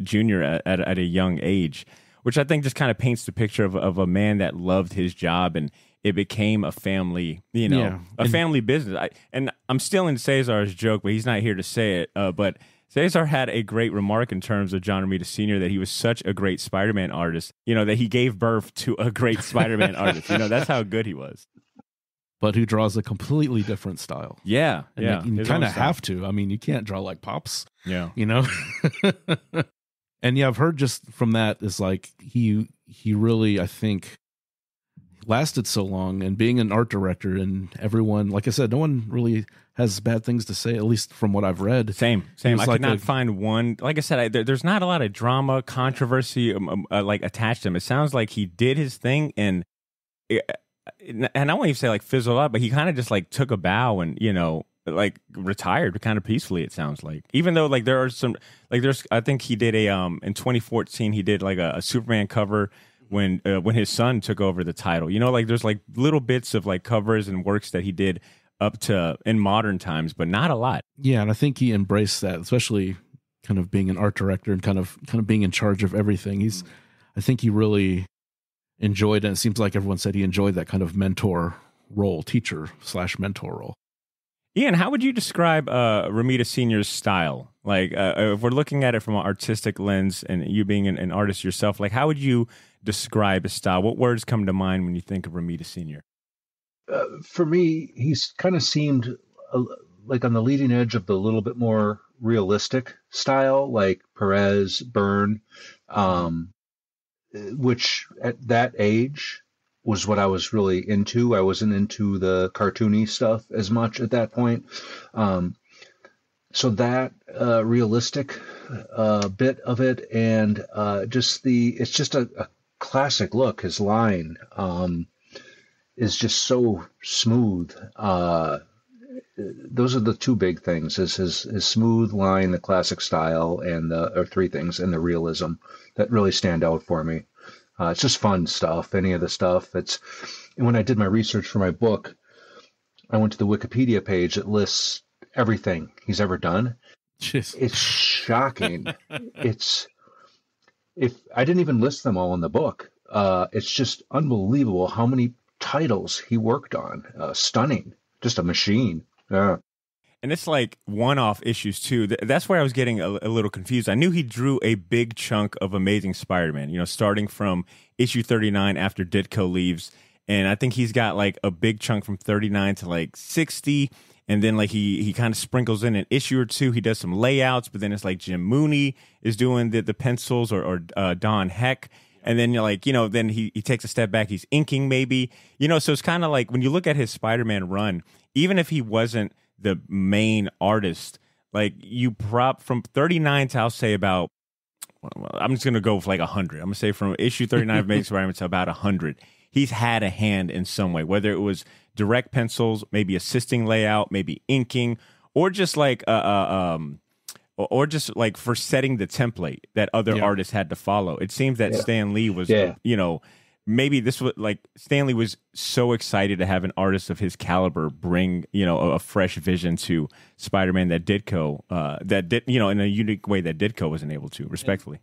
Junior at a young age, which I think just kind of paints the picture of a man that loved his job and it became a family, family business. I'm stealing Cesar's joke, but he's not here to say it. But Cesar had a great remark in terms of John Romita Sr. that he was such a great Spider-Man artist, that he gave birth to a great Spider-Man artist. That's how good he was. But who draws a completely different style. Yeah, and you kind of have to. I mean, you can't draw like Pops. Yeah. And yeah, I've heard just from that is like he really, I think, lasted so long, and being an art director, and everyone, like I said, no one really has bad things to say, at least from what I've read. Same. I could not find one. Like I said, there's not a lot of drama, controversy, like attached to him. It sounds like he did his thing, and I won't even say like fizzled out, but he kind of just like took a bow and, like retired kind of peacefully. It sounds like, even though like there are some, like I think he did in 2014 he did like a Superman cover when his son took over the title. Like there's like little bits of like covers and works that he did up to in modern times, but not a lot. Yeah, and I think he embraced that, especially kind of being an art director and kind of being in charge of everything. I think he really enjoyed it. It seems like everyone said he enjoyed that kind of mentor role, teacher/mentor role. Ian, how would you describe Romita Sr.'s style? Like, if we're looking at it from an artistic lens, and you being an artist yourself, like, how would you describe his style? What words come to mind when you think of Romita Sr.? For me, he's kind of seemed like on the leading edge of the little bit more realistic style, like Perez, Byrne, which at that age was what I was really into. I wasn't into the cartoony stuff as much at that point. So that realistic bit of it, and it's just a classic look. His line is just so smooth. Those are the two big things: is his smooth line, the classic style, and or three things, and the realism that really stand out for me. It's just fun stuff. Any of the stuff. And when I did my research for my book, I went to the Wikipedia page that lists everything he's ever done. Jeez. It's shocking. If I didn't even list them all in the book, it's just unbelievable how many titles he worked on. Stunning. Just a machine. Yeah. And it's like one-off issues too. That's where I was getting a little confused. I knew he drew a big chunk of Amazing Spider-Man, starting from issue 39 after Ditko leaves. And I think he's got like a big chunk from 39 to like 60. And then like he kind of sprinkles in an issue or two. He does some layouts, but then it's like Jim Mooney is doing the pencils, or Don Heck. And then then he takes a step back. He's inking maybe, so it's kind of like when you look at his Spider-Man run, even if he wasn't the main artist, like you prop from 39 to, I'll say about, I'm just going to go with like 100. I'm going to say from issue 39 of Amazing Spider-Man to about 100. He's had a hand in some way, whether it was direct pencils, maybe assisting layout, maybe inking, or just like or just like for setting the template that other artists had to follow. It seems that Stan Lee was, maybe this was like Stan Lee was so excited to have an artist of his caliber bring, a fresh vision to Spider-Man that Ditko, in a unique way that Ditko wasn't able to, respectfully.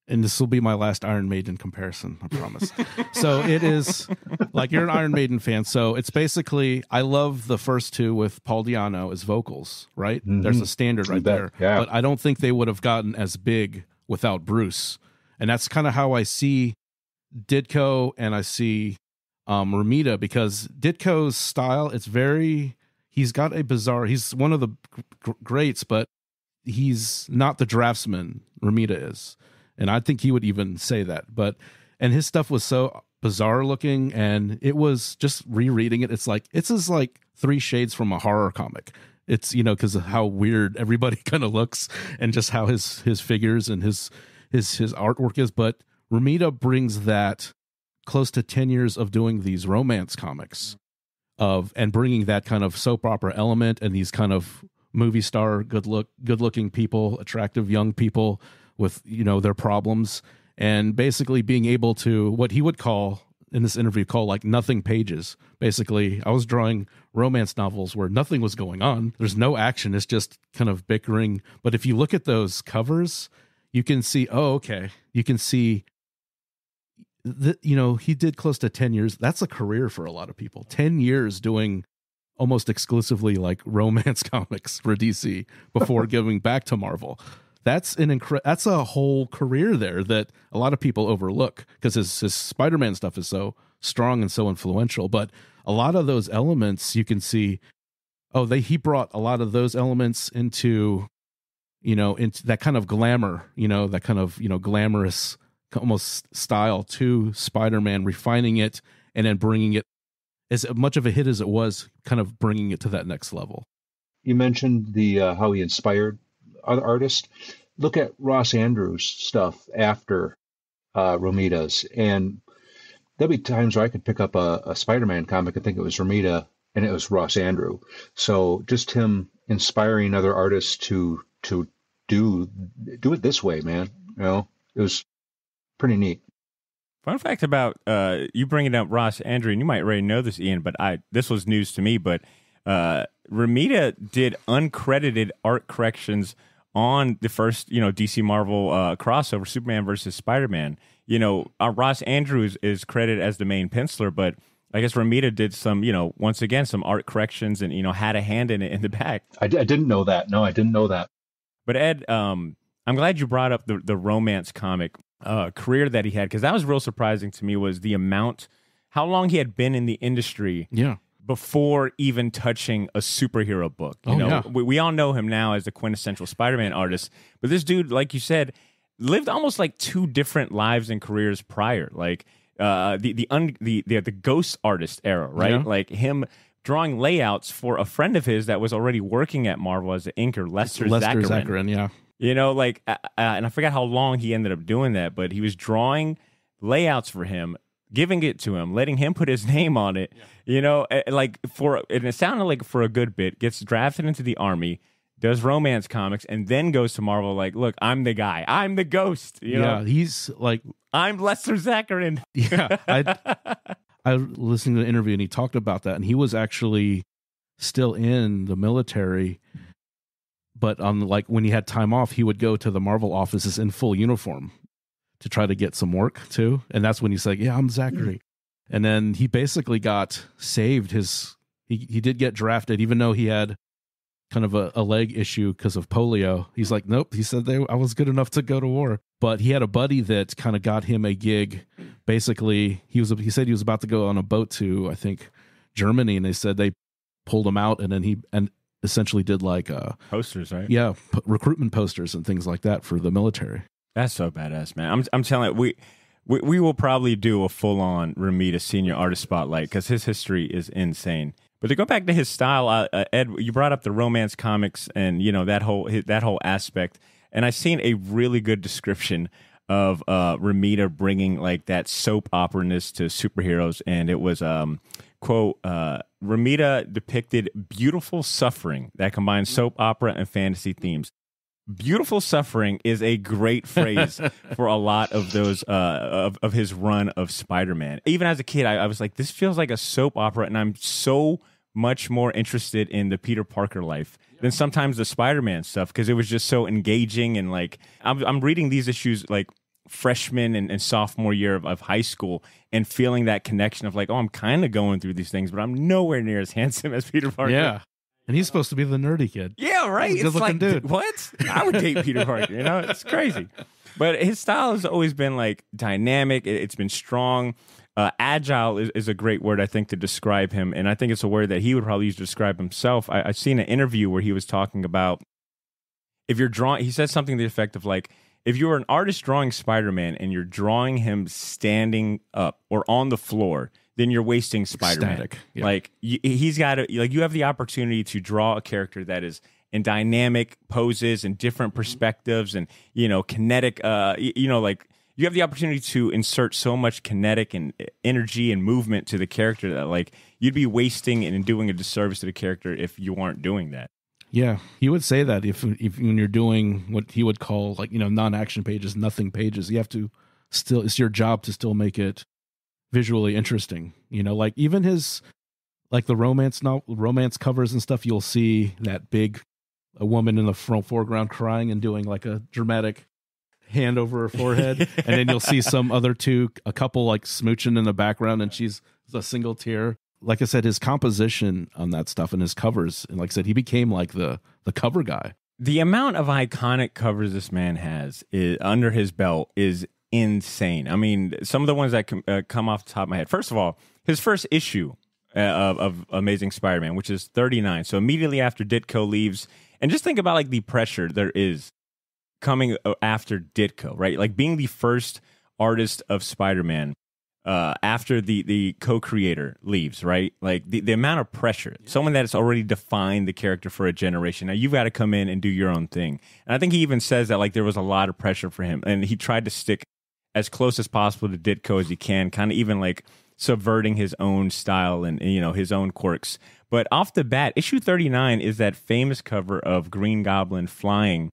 And this will be my last Iron Maiden comparison, I promise. So it is like, you're an Iron Maiden fan. So it's basically, I love the first two with Paul Di'Anno as vocals, right? Mm-hmm. There's a standard right there. Yeah. But I don't think they would have gotten as big without Bruce. And that's kind of how I see Ditko and I see Romita, because Ditko's style, he's got a bizarre, he's one of the greats, but he's not the draftsman Romita is. And I think he would even say that. And his stuff was so bizarre looking, and it was just rereading it. It's as like 3 shades from a horror comic. It's, because of how weird everybody kind of looks, and just how his figures and his artwork is. But Romita brings that close to 10 years of doing these romance comics and bringing that kind of soap opera element and these kind of movie star, good looking people, attractive young people with, their problems, and basically being able to, what he would call in this interview, like nothing pages. Basically, I was drawing romance novels where nothing was going on. There's no action. It's just kind of bickering. But if you look at those covers, you can see, you can see that, he did close to 10 years. That's a career for a lot of people. 10 years doing almost exclusively like romance comics for DC before giving back to Marvel. That's that's a whole career there that a lot of people overlook, because his Spider-Man stuff is so strong and so influential. But a lot of those elements you can see, he brought a lot of those elements into that kind of glamour, that kind of, glamorous almost style to Spider-Man, refining it and then bringing it, as much of a hit as it was, kind of bringing it to that next level. You mentioned the how he inspired other artists. Look at Ross Andrews' stuff after Romita's, and there'll be times where I could pick up a Spider-Man comic and think it was Romita, and it was Ross Andrew. So just him inspiring other artists to do it this way, man. You know, it was pretty neat. Fun fact about you bringing up Ross Andrew, and you might already know this, Ian, but this was news to me. But Romita did uncredited art corrections on the first, DC Marvel crossover, Superman versus Spider-Man. Ross Andrews is credited as the main penciler, but I guess Romita did some, once again, some art corrections and, had a hand in it in the back. I didn't know that. No, I didn't know that. But Ed, I'm glad you brought up the romance comic career that he had, because that was real surprising to me, was the amount, how long he had been in the industry. Yeah. Before even touching a superhero book. We all know him now as the quintessential Spider-Man artist, but this dude, like you said, lived almost like two different lives and careers prior, like the ghost artist era, right? Yeah. Like him drawing layouts for a friend of his that was already working at Marvel as an inker, Lester Zakarin. Yeah. And I forgot how long he ended up doing that, but he was drawing layouts for him, giving it to him, letting him put his name on it, and it sounded like for a good bit, gets drafted into the army, does romance comics, and then goes to Marvel like, look, I'm the guy. I'm the ghost. He's like... I'm Lester Zakarin. Yeah. I listened to the interview, and he talked about that, and he was actually still in the military, but on when he had time off, he would go to the Marvel offices in full uniform to try to get some work too. And that's when he's like, yeah, I'm Zachary. And then he basically got saved. He did get drafted, even though he had kind of a leg issue because of polio. He's like, nope. He said I was good enough to go to war. But he had a buddy that kind of got him a gig. Basically, he said he was about to go on a boat to, I think, Germany, and they said they pulled him out, and then he essentially did like posters, right? Yeah, recruitment posters and things like that for the military. That's so badass, man. I'm telling you, we will probably do a full-on Romita Sr. artist spotlight, because his history is insane. But to go back to his style, Ed, you brought up the romance comics and that whole aspect, and I seen a really good description of Romita bringing like that soap opera-ness to superheroes, and it was quote, Romita depicted beautiful suffering that combines soap opera and fantasy themes. Beautiful suffering is a great phrase for a lot of those of his run of Spider-Man. Even as a kid, I was like, this feels like a soap opera, and I'm so much more interested in the Peter Parker life than sometimes the Spider-Man stuff, because it was just so engaging. And like I'm reading these issues like freshman and sophomore year of high school, and feeling that connection of like, oh, I'm kind of going through these things, but I'm nowhere near as handsome as Peter Parker. Yeah. And he's supposed to be the nerdy kid. Yeah, right. He's a good-looking dude. What? I would date Peter Parker. It's crazy. But his style has always been like dynamic. It's been strong. Agile is a great word, I think, to describe him. And I think it's a word that he would probably use to describe himself. I've seen an interview where he was talking about, if you're drawing, he said something to the effect of like, if you were an artist drawing Spider-Man and you're drawing him standing up or on the floor, then you're wasting Spider-Man. Static, yeah. Like he's got to, like, you have the opportunity to draw a character that is in dynamic poses and different perspectives and, kinetic, like you have the opportunity to insert so much kinetic and energy and movement to the character that like you'd be wasting and doing a disservice to the character if you aren't doing that. Yeah, he would say that if when you're doing what he would call like, non-action pages, nothing pages, you have to still, it's your job to still make it visually interesting. Like even his, like the romance covers and stuff, you'll see that a woman in the foreground crying and doing like a dramatic hand over her forehead. And then you'll see a couple like smooching in the background, and she's a single tear. Like I said, his composition on that stuff and his covers, and like I said, he became like the cover guy. The amount of iconic covers this man has under his belt is insane. I mean, some of the ones that come off the top of my head. First of all, his first issue of Amazing Spider-Man, which is 39. So immediately after Ditko leaves, and just think about like the pressure there is coming after Ditko, right? Like being the first artist of Spider-Man. after the co-creator leaves, right? Like the amount of pressure, someone that has already defined the character for a generation. Now you've got to come in and do your own thing. And I think he even says that like there was a lot of pressure for him, and he tried to stick as close as possible to Ditko as he can, kind of even like subverting his own style and his own quirks. But off the bat, issue 39 is that famous cover of Green Goblin flying.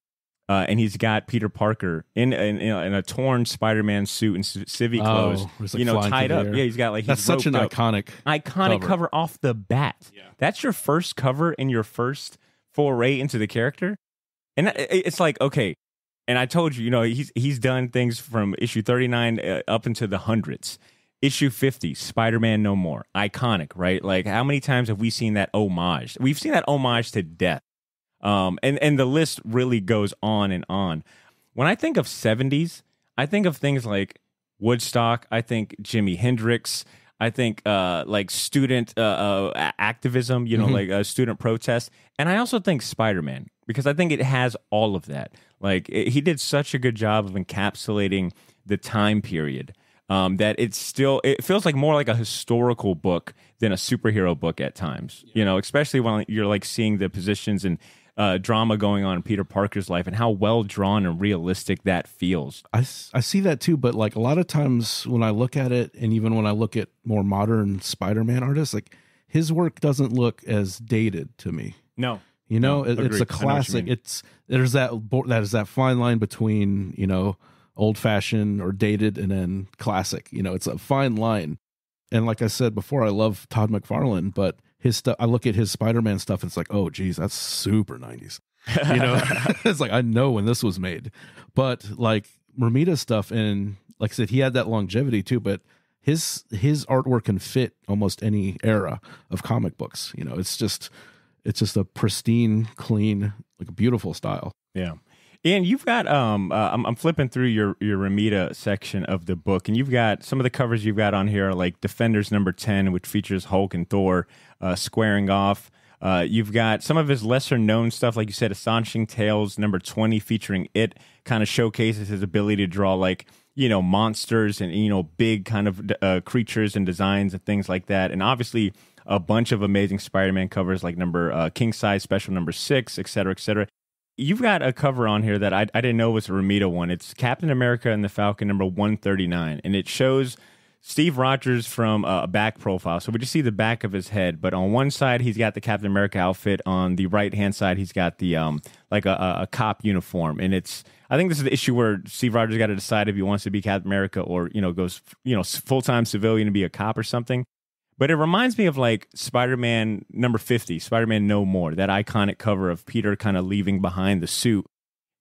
And he's got Peter Parker in a torn Spider-Man suit and civvy clothes, like tied up. Yeah, he's got like that's such an iconic cover off the bat. Yeah. That's your first cover and your first foray into the character, and it's like okay. And I told you, he's done things from issue 39 up into the hundreds. Issue 50, Spider-Man No More, iconic, right? Like how many times have we seen that homage? We've seen that homage to death. And the list really goes on and on. When I think of 70s, I think of things like Woodstock. I think Jimi Hendrix. I think like student activism, like student protest. And I also think Spider-Man, because I think it has all of that. Like he did such a good job of encapsulating the time period that it feels like more like a historical book than a superhero book at times, especially when you're like seeing the positions and drama going on in Peter Parker's life and how well drawn and realistic that feels. I see that too, but like a lot of times when I look at it, and even when I look at more modern Spider-Man artists, like his work doesn't look as dated to me. No, it's a classic. There's that fine line between old fashioned or dated and then classic. It's a fine line. And like I said before, I love Todd McFarlane, but his stuff, I look at his Spider-Man stuff and it's like, oh geez, that's super 90s. It's like, I know when this was made. But like Romita's stuff, and like I said, he had that longevity too, but his artwork can fit almost any era of comic books. It's just a pristine, clean, like a beautiful style. Yeah. And you've got I'm flipping through your Romita section of the book, and you've got some of the covers you've got on here, like Defenders number 10, which features Hulk and Thor squaring off. You've got some of his lesser known stuff, like you said, Astonishing Tales number 20, featuring It, kind of showcases his ability to draw like monsters and big kind of creatures and designs and things like that. And obviously a bunch of amazing Spider-Man covers, like number King Size Special number 6, et cetera, et cetera. You've got a cover on here that I didn't know was a Romita one. It's Captain America and the Falcon number 139, and it shows Steve Rogers from a back profile. So we just see the back of his head, but on one side he's got the Captain America outfit. On the right-hand side he's got the like a cop uniform, and I think this is the issue where Steve Rogers got to decide if he wants to be Captain America or goes full-time civilian to be a cop or something. But it reminds me of like Spider-Man number 50, Spider-Man No More, that iconic cover of Peter kind of leaving behind the suit.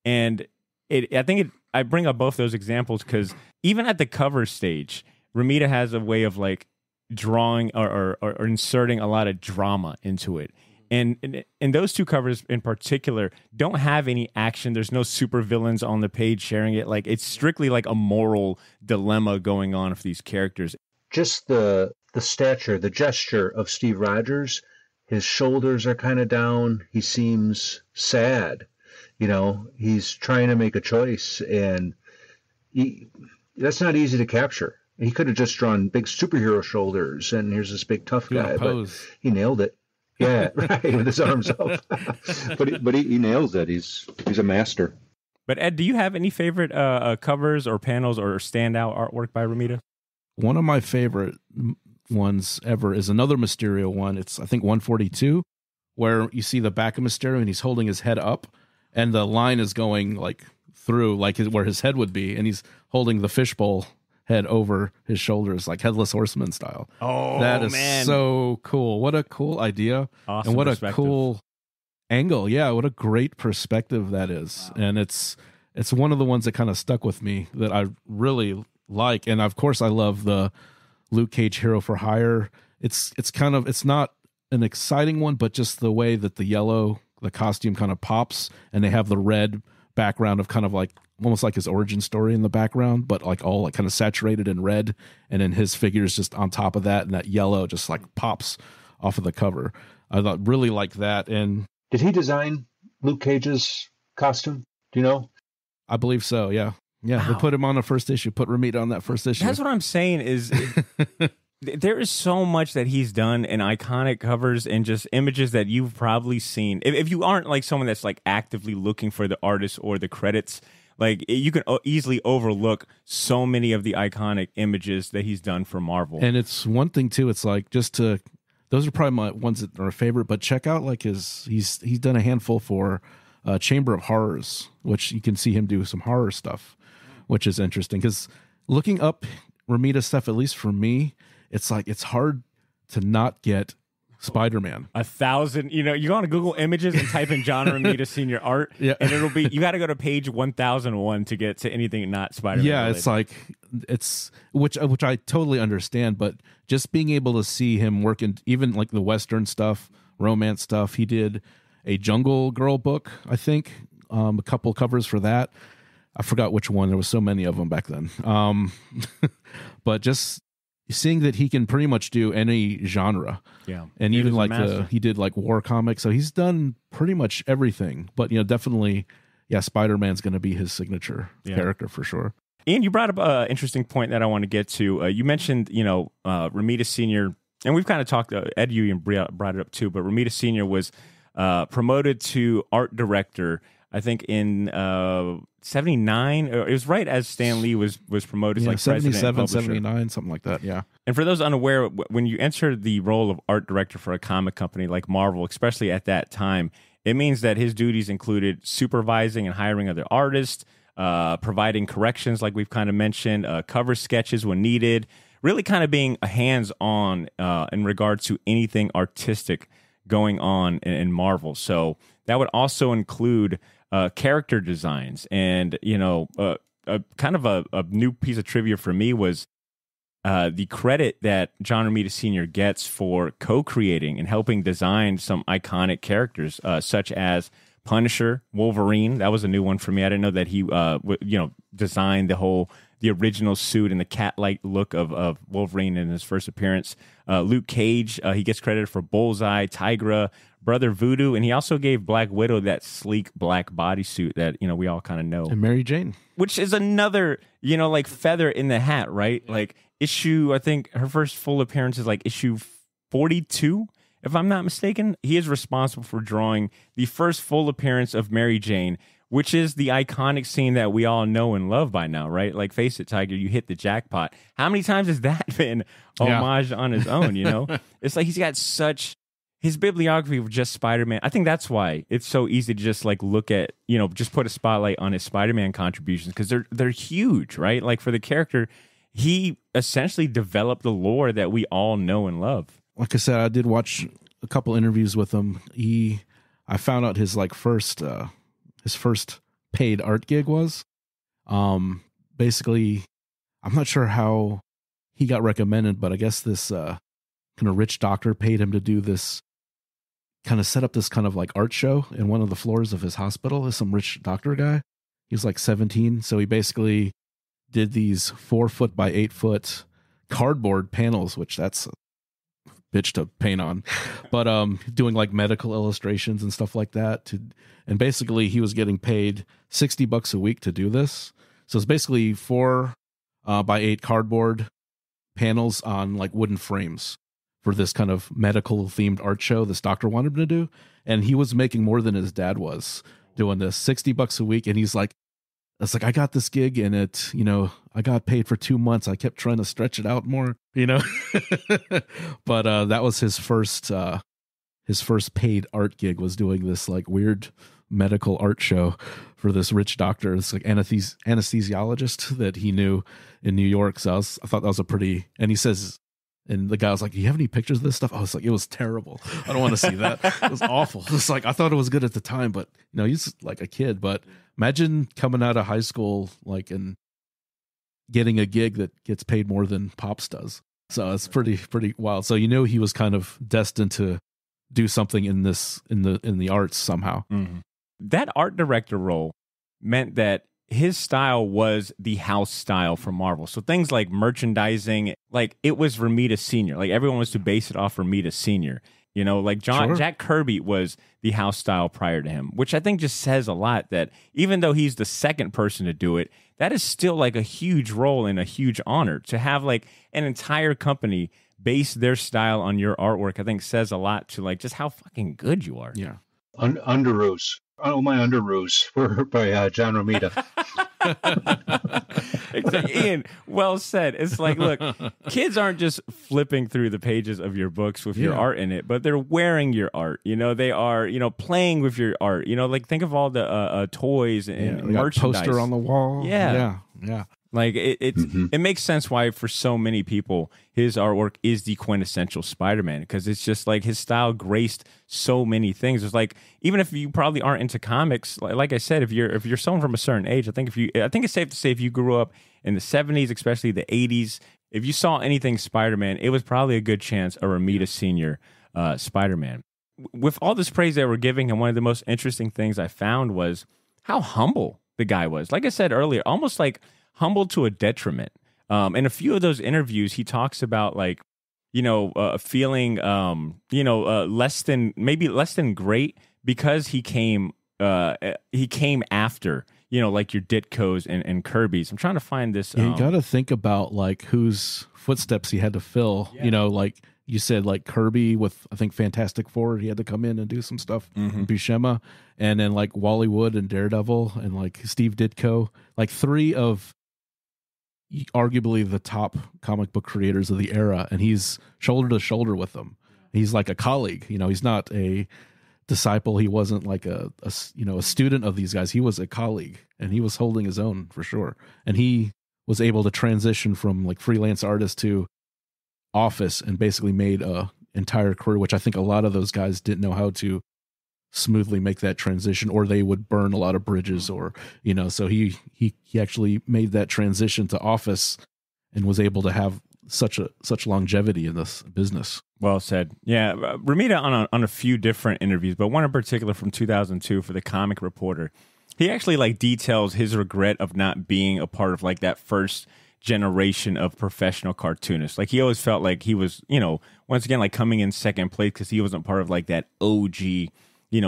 And I bring up both those examples because even at the cover stage, Romita has a way of like drawing or inserting a lot of drama into it. And those two covers in particular don't have any action. There's no super villains on the page sharing it. Like it's strictly like a moral dilemma going on for these characters. Just the stature, the gesture of Steve Rogers, his shoulders are kind of down. He seems sad. He's trying to make a choice, and that's not easy to capture. He could have just drawn big superhero shoulders, and here's this big tough guy, but he nailed it. Yeah, right, with his arms up. but he nails it. He's a master. But Ed, do you have any favorite covers or panels or standout artwork by Romita? One of my favorite ones ever is another Mysterio one. It's I think 142, where you see the back of Mysterio and he's holding his head up, and the line is going like through like where his head would be, and he's holding the fishbowl head over his shoulders, like Headless Horseman style. Oh, that is man. So cool. What a cool idea. Awesome. And what a cool angle. Yeah, what a great perspective that is. Wow. And it's one of the ones that kind of stuck with me that I really like. And of course I love the Luke Cage Hero for Hire. It's not an exciting one, but just the way that the costume kind of pops, and they have the red background of kind of like almost like his origin story in the background, but like all like kind of saturated in red, and then his figure's just on top of that, and that yellow just like pops off of the cover. I thought really like that. And did he design Luke Cage's costume? Do you know? I believe so, yeah. Yeah, they put him on the first issue. Put Romita on that first issue. That's what I'm saying is there is so much that he's done in iconic covers and just images that you've probably seen. If you aren't like someone that's like actively looking for the artist or the credits, like you can easily overlook so many of the iconic images that he's done for Marvel. And it's one thing too. It's like those are probably my ones that are a favorite. But check out like he's done a handful for Chamber of Horrors, which you can see him do some horror stuff, which is interesting because looking up Romita stuff, at least for me, it's like it's hard to not get Spider-Man. 1,000, you go on Google Images and type in John Romita Sr. art, and it'll be, you got to go to page 1001 to get to anything not Spider-Man. Yeah, related. it's like, which I totally understand, but just being able to see him work in even like the Western stuff, romance stuff. He did a Jungle Girl book, I think, a couple covers for that. I forgot which one. There was so many of them back then. But just seeing that he can pretty much do any genre. Yeah. And even like he did like war comics. So he's done pretty much everything. But definitely, Spider-Man's going to be his signature character for sure. Ian, you brought up an interesting point that I want to get to. You mentioned, Romita Sr., and we've kind of talked, Ed Yuyan brought it up too, but Romita Sr. was promoted to art director, I think in 79, it was right as Stan Lee was promoted, like 77, 79, something like that. Yeah. And for those unaware, when you enter the role of art director for a comic company like Marvel, especially at that time, it means that his duties included supervising and hiring other artists, providing corrections, like we've kind of mentioned, cover sketches when needed, really kind of being a hands-on in regards to anything artistic going on in Marvel. So that would also include character designs. And, kind of a new piece of trivia for me was the credit that John Romita Sr. gets for co-creating and helping design some iconic characters, such as Punisher, Wolverine. That was a new one for me. I didn't know that he, designed the original suit and the cat-like look of Wolverine in his first appearance. Luke Cage, he gets credited for Bullseye, Tigra, Brother Voodoo, and he also gave Black Widow that sleek black bodysuit that, we all kind of know. And Mary Jane. Which is another, like feather in the hat, right? Like I think her first full appearance is like issue 42, if I'm not mistaken. He is responsible for drawing the first full appearance of Mary Jane, which is the iconic scene that we all know and love by now, right? Like, face it, Tiger, you hit the jackpot. How many times has that been homage on his own, It's like he's got his bibliography of just Spider-Man. I think that's why it's so easy to just like look at, just put a spotlight on his Spider-Man contributions, because they're huge, right? Like for the character, he essentially developed the lore that we all know and love. Like I said, I did watch a couple interviews with him. I found out his like first paid art gig was. Basically, I'm not sure how he got recommended, but I guess this kind of rich doctor paid him to do this, kind of set up this kind of like art show in one of the floors of his hospital. There's some rich doctor guy. He was like 17. So he basically did these 4 foot by 8 foot cardboard panels, which that's a bitch to paint on, but doing like medical illustrations and stuff like that. And basically he was getting paid $60 a week to do this. So it's basically 4 by 8 cardboard panels on like wooden frames for this kind of medical themed art show this doctor wanted him to do. And he was making more than his dad was doing this, $60 a week. And he's like, I got this gig and I got paid for 2 months. I kept trying to stretch it out more, but that was his first paid art gig, was doing this like weird medical art show for this rich doctor. It's like anesthesiologist that he knew in New York. So I thought that was and he says, and the guy was like, do you have any pictures of this stuff? I was like, it was terrible. I don't want to see that. It was awful. It's like, I thought it was good at the time, but he's like a kid. But imagine coming out of high school, like, and getting a gig that gets paid more than Pops does. So it's pretty wild. So he was kind of destined to do something in the arts somehow. Mm-hmm. That art director role meant that his style was the house style for Marvel. So things like merchandising, like it was Romita Sr. Like everyone was to base it off Romita Sr. You know, like Jack Kirby was the house style prior to him, which I think just says a lot that even though he's the second person to do it, that is still like a huge role and a huge honor to have like an entire company base their style on your artwork. I think says a lot to like just how fucking good you are. Yeah. Underoos. Oh, my Underoos by John Romita. Exactly. Ian, well said. It's like, look, kids aren't just flipping through the pages of your books with your art in it, but they're wearing your art. You know, they are, you know, playing with your art. You know, like think of all the toys and merchandise. Poster on the wall. Yeah. Like it makes sense why for so many people his artwork is the quintessential Spider-Man, because it's just like his style graced so many things. It's like even if you probably aren't into comics, like I said, if you're someone from a certain age, I think it's safe to say if you grew up in the 70s, especially the 80s, if you saw anything Spider-Man, it was probably a good chance a Romita Sr. Spider-Man. With all this praise they were giving him, one of the most interesting things I found was how humble the guy was. Like I said earlier, almost like humble to a detriment. In a few of those interviews, he talks about like, feeling, less than great because he came after, like your Ditkos and Kirby's. I'm trying to find this. You got to think about like whose footsteps he had to fill, like you said, like Kirby with, I think, Fantastic Four, he had to come in and do some stuff. Buscema, and then like Wally Wood and Daredevil and like Steve Ditko, like three of arguably the top comic book creators of the era, and he's shoulder to shoulder with them. He's like a colleague, he's not a disciple. He wasn't like a student of these guys. He was a colleague, and he was holding his own for sure. And he was able to transition from like freelance artist to office and basically made a entire career, which I think a lot of those guys didn't know how to smoothly make that transition, or they would burn a lot of bridges, or so he actually made that transition to office and was able to have such longevity in this business. Well said. Yeah, Romita on a few different interviews, but one in particular from 2002 for the Comic Reporter, he actually like details his regret of not being a part of like that first generation of professional cartoonists. Like he always felt like he was, once again, like coming in second place because he wasn't part of like that OG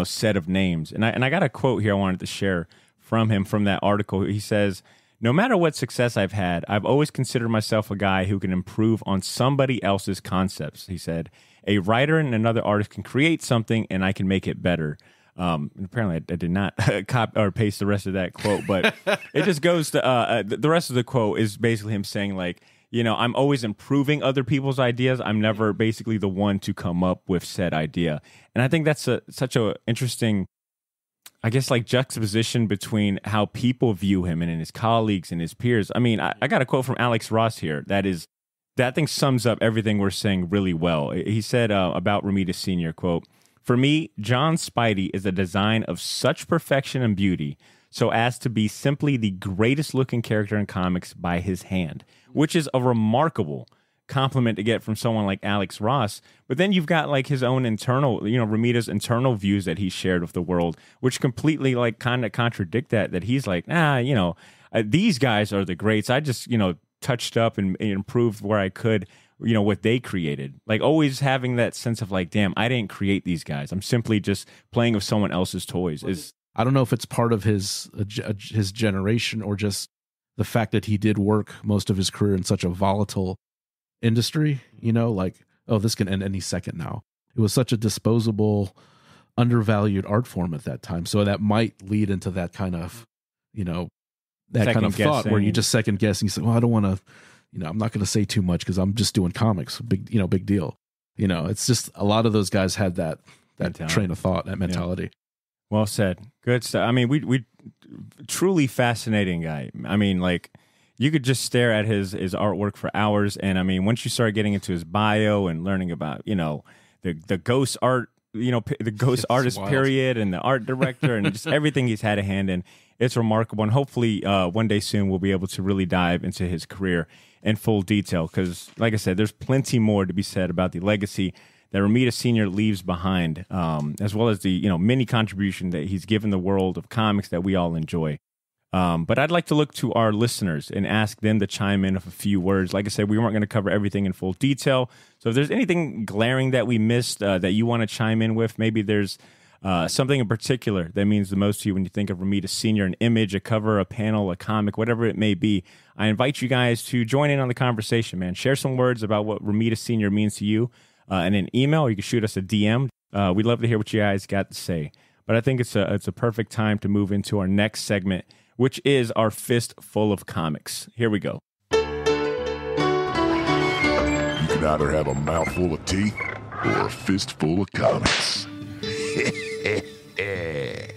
set of names. And I got a quote here I wanted to share from him from that article. He says, "No matter what success I've had, I've always considered myself a guy who can improve on somebody else's concepts." He said, "A writer and another artist can create something and I can make it better." And apparently I did not copy or paste the rest of that quote, but it just goes to the rest of the quote is basically him saying like, I'm always improving other people's ideas. I'm never basically the one to come up with said idea. And I think that's such a interesting, I guess, like juxtaposition between how people view him and his colleagues and his peers. I mean, I got a quote from Alex Ross here that I think sums up everything we're saying really well. He said about Romita Sr., quote, "For me, John Spidey is a design of such perfection and beauty so as to be simply the greatest looking character in comics by his hand," which is a remarkable compliment to get from someone like Alex Ross. But then you've got like his own internal, Romita's internal views that he shared with the world, which completely like kind of contradict that he's like, these guys are the greats. I just, touched up and improved where I could, what they created. Like always having that sense of like, damn, I didn't create these guys. I'm simply just playing with someone else's toys. I don't know if it's part of his generation or just the fact that he did work most of his career in such a volatile industry, like, oh, this can end any second now. It was such a disposable, undervalued art form at that time. So that might lead into that kind of, that kind of thought where you just second guess and you say, well, I don't want to, I'm not going to say too much because I'm just doing comics. Big deal. It's just a lot of those guys had that train of thought, that mentality. Yeah. Well said. Good stuff. I mean, we truly fascinating guy. I mean, like you could just stare at his artwork for hours. And I mean, once you start getting into his bio and learning about, the ghost art, the ghost artist period and the art director and just everything he's had a hand in, it's remarkable. And hopefully one day soon we'll be able to really dive into his career in full detail. Because like I said, there's plenty more to be said about the legacy that Romita Sr. leaves behind, as well as the many contribution that he's given the world of comics that we all enjoy. But I'd like to look to our listeners and ask them to chime in with a few words. Like I said, we weren't going to cover everything in full detail. So if there's anything glaring that we missed that you want to chime in with, maybe there's something in particular that means the most to you when you think of Romita Sr., an image, a cover, a panel, a comic, whatever it may be. I invite you guys to join in on the conversation, man. Share some words about what Romita Sr. means to you in an email, or you can shoot us a DM. We'd love to hear what you guys got to say. But I think it's a perfect time to move into our next segment, which is our Fistful of Comics. Here we go. You can either have a mouthful of tea or a fistful of comics.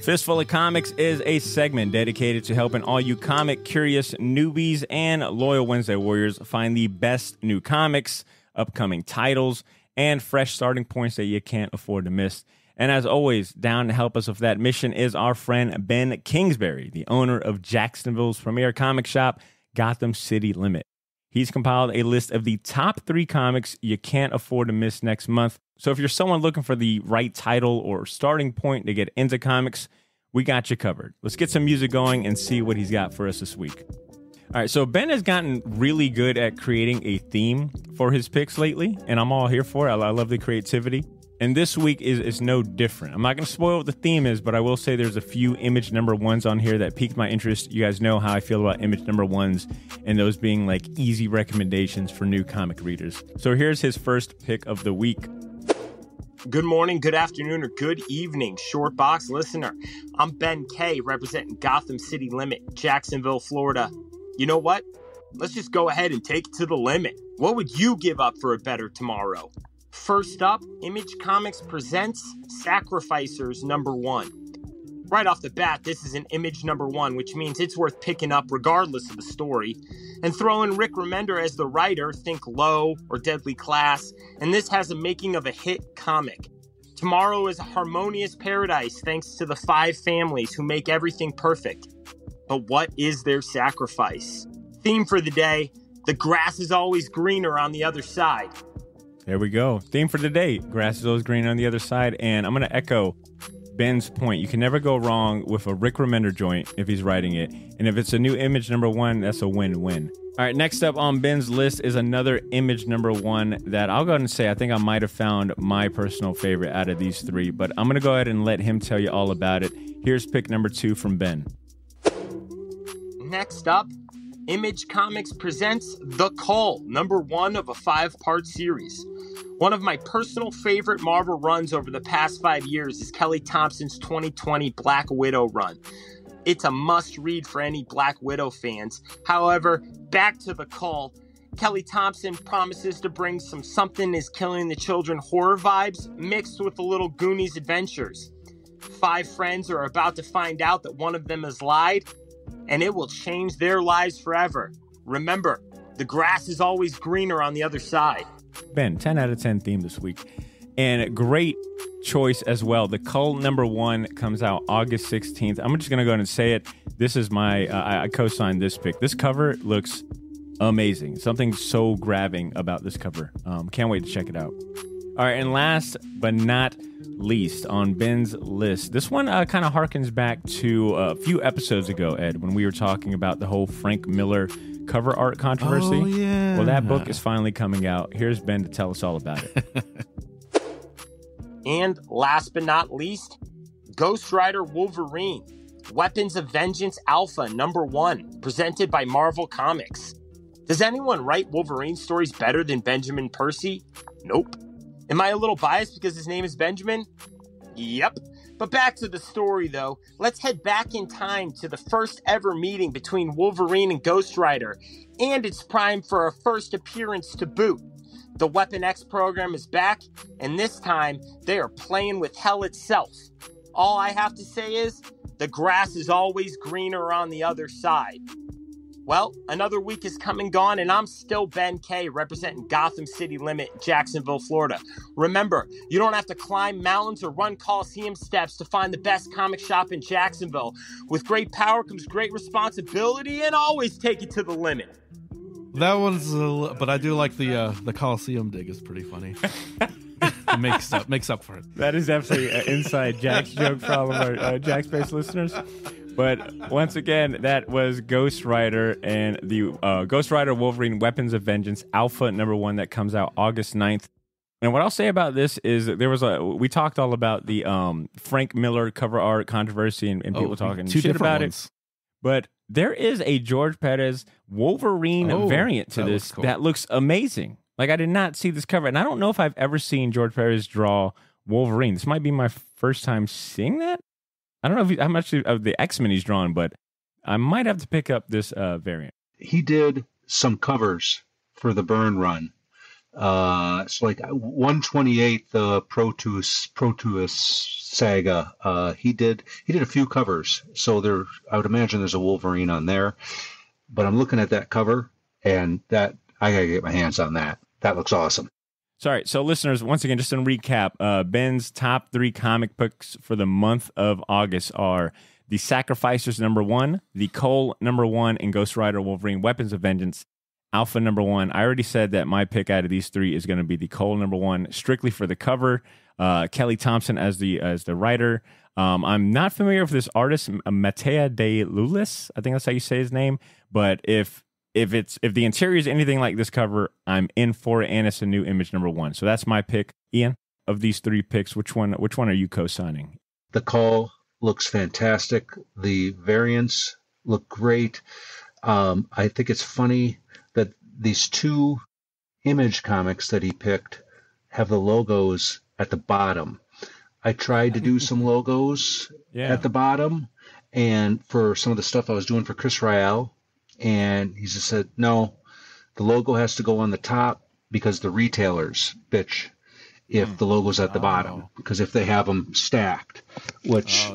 Fistful of Comics is a segment dedicated to helping all you comic-curious newbies and loyal Wednesday Warriors find the best new comics, upcoming titles, and fresh starting points that you can't afford to miss. And as always, down to help us with that mission is our friend Ben Kingsbury, the owner of Jacksonville's premier comic shop, Gotham City Limit. He's compiled a list of the top 3 comics you can't afford to miss next month. So if you're someone looking for the right title or starting point to get into comics, we got you covered. Let's get some music going and see what he's got for us this week. All right, so Ben has gotten really good at creating a theme for his picks lately, and I'm all here for it. I love the creativity. And this week is no different. I'm not going to spoil what the theme is, but I will say there's a few image number ones on here that piqued my interest. You guys know how I feel about image number ones and those being like easy recommendations for new comic readers. So here's his first pick of the week. Good morning, good afternoon, or good evening, Short Box listener. I'm Ben K, representing Gotham City Limit, Jacksonville, Florida. You know what? Let's just go ahead and take it to the limit. What would you give up for a better tomorrow? First up, Image Comics presents Sacrificers number 1. Right off the bat, this is an Image number 1, which means it's worth picking up regardless of the story. And throw in Rick Remender as the writer, think Low or Deadly Class, and this has a making of a hit comic. Tomorrow is a harmonious paradise thanks to the 5 families who make everything perfect. But what is their sacrifice? Theme for the day, the grass is always greener on the other side. There we go. Theme for today, grass is always green on the other side. And I'm going to echo Ben's point. You can never go wrong with a Rick Remender joint if he's writing it. And if it's a new image number 1, that's a win-win. All right, next up on Ben's list is another image number 1 that I'll go ahead and say I think I might have found my personal favorite out of these 3. But I'm going to go ahead and let him tell you all about it. Here's pick number 2 from Ben. Next up, Image Comics presents The Cull, number 1 of a 5-part series. One of my personal favorite Marvel runs over the past 5 years is Kelly Thompson's 2020 Black Widow run. It's a must-read for any Black Widow fans. However, back to The Cull, Kelly Thompson promises to bring some Something is Killing the Children horror vibes mixed with a little Goonies adventures. 5 friends are about to find out that one of them has lied, and it will change their lives forever. Remember, the grass is always greener on the other side. Ben, 10 out of 10 theme this week. And great choice as well. The Cull number 1 comes out August 16th. I'm just going to go ahead and say it. This is my, I co-signed this pick. This cover looks amazing. Something so grabbing about this cover. Can't wait to check it out. All right, and last but not least on Ben's list, this one kind of harkens back to a few episodes ago, Ed, when we were talking about the whole Frank Miller cover art controversy. Oh, yeah. Well, that book is finally coming out. Here's Ben to tell us all about it. And last but not least, Ghost Rider Wolverine, Weapons of Vengeance Alpha number 1, presented by Marvel Comics. Does anyone write Wolverine stories better than Benjamin Percy? Nope. Am I a little biased because his name is Benjamin? Yep. But back to the story, though. Let's head back in time to the first ever meeting between Wolverine and Ghost Rider, and it's primed for a first appearance to boot. The Weapon X program is back, and this time they are playing with hell itself. All I have to say is, the grass is always greener on the other side. Well, another week is come and gone, and I'm still Ben K, representing Gotham City Limit, Jacksonville, Florida. Remember, you don't have to climb mountains or run Coliseum steps to find the best comic shop in Jacksonville. With great power comes great responsibility, and always take it to the limit. That one's, but I do like the Coliseum dig is pretty funny. It makes up for it. That is definitely an inside Jack's joke from our Jack Space listeners. But once again, that was Ghost Rider and the Ghost Rider Wolverine Weapons of Vengeance Alpha #1 that comes out August 9th. And what I'll say about this is that we talked all about the Frank Miller cover art controversy and people talking shit about it. But there is a George Perez Wolverine variant to this that looks amazing. Like, I did not see this cover, and I don't know if I've ever seen George Perez draw Wolverine. This might be my first time seeing that. I don't know how much of the X-Men he's drawn, but I might have to pick up this variant. He did some covers for the Byrne run. So like 128, the Proteus saga. He did a few covers. So I would imagine there's a Wolverine on there. But I'm looking at that cover, and that I gotta get my hands on that. That looks awesome. Sorry, so listeners, once again, just to recap, Ben's top 3 comic books for the month of August are The Sacrificers #1, The Cull #1, and Ghost Rider Wolverine Weapons of Vengeance Alpha #1. I already said that my pick out of these 3 is going to be The Cull #1, strictly for the cover. Kelly Thompson as the writer. I'm not familiar with this artist, Matea de Lulis. I think that's how you say his name. But if the interior is anything like this cover, I'm in for it, and it's a new image #1. So that's my pick. Ian, of these 3 picks, which one are you co-signing? The Cull looks fantastic. The variants look great. I think it's funny that these 2 image comics that he picked have the logos at the bottom. I tried to do some logos at the bottom, and for some of the stuff I was doing for Chris Rael, and he just said, no, the logo has to go on the top because the retailers bitch if the logo's at the bottom, because if they have them stacked, which...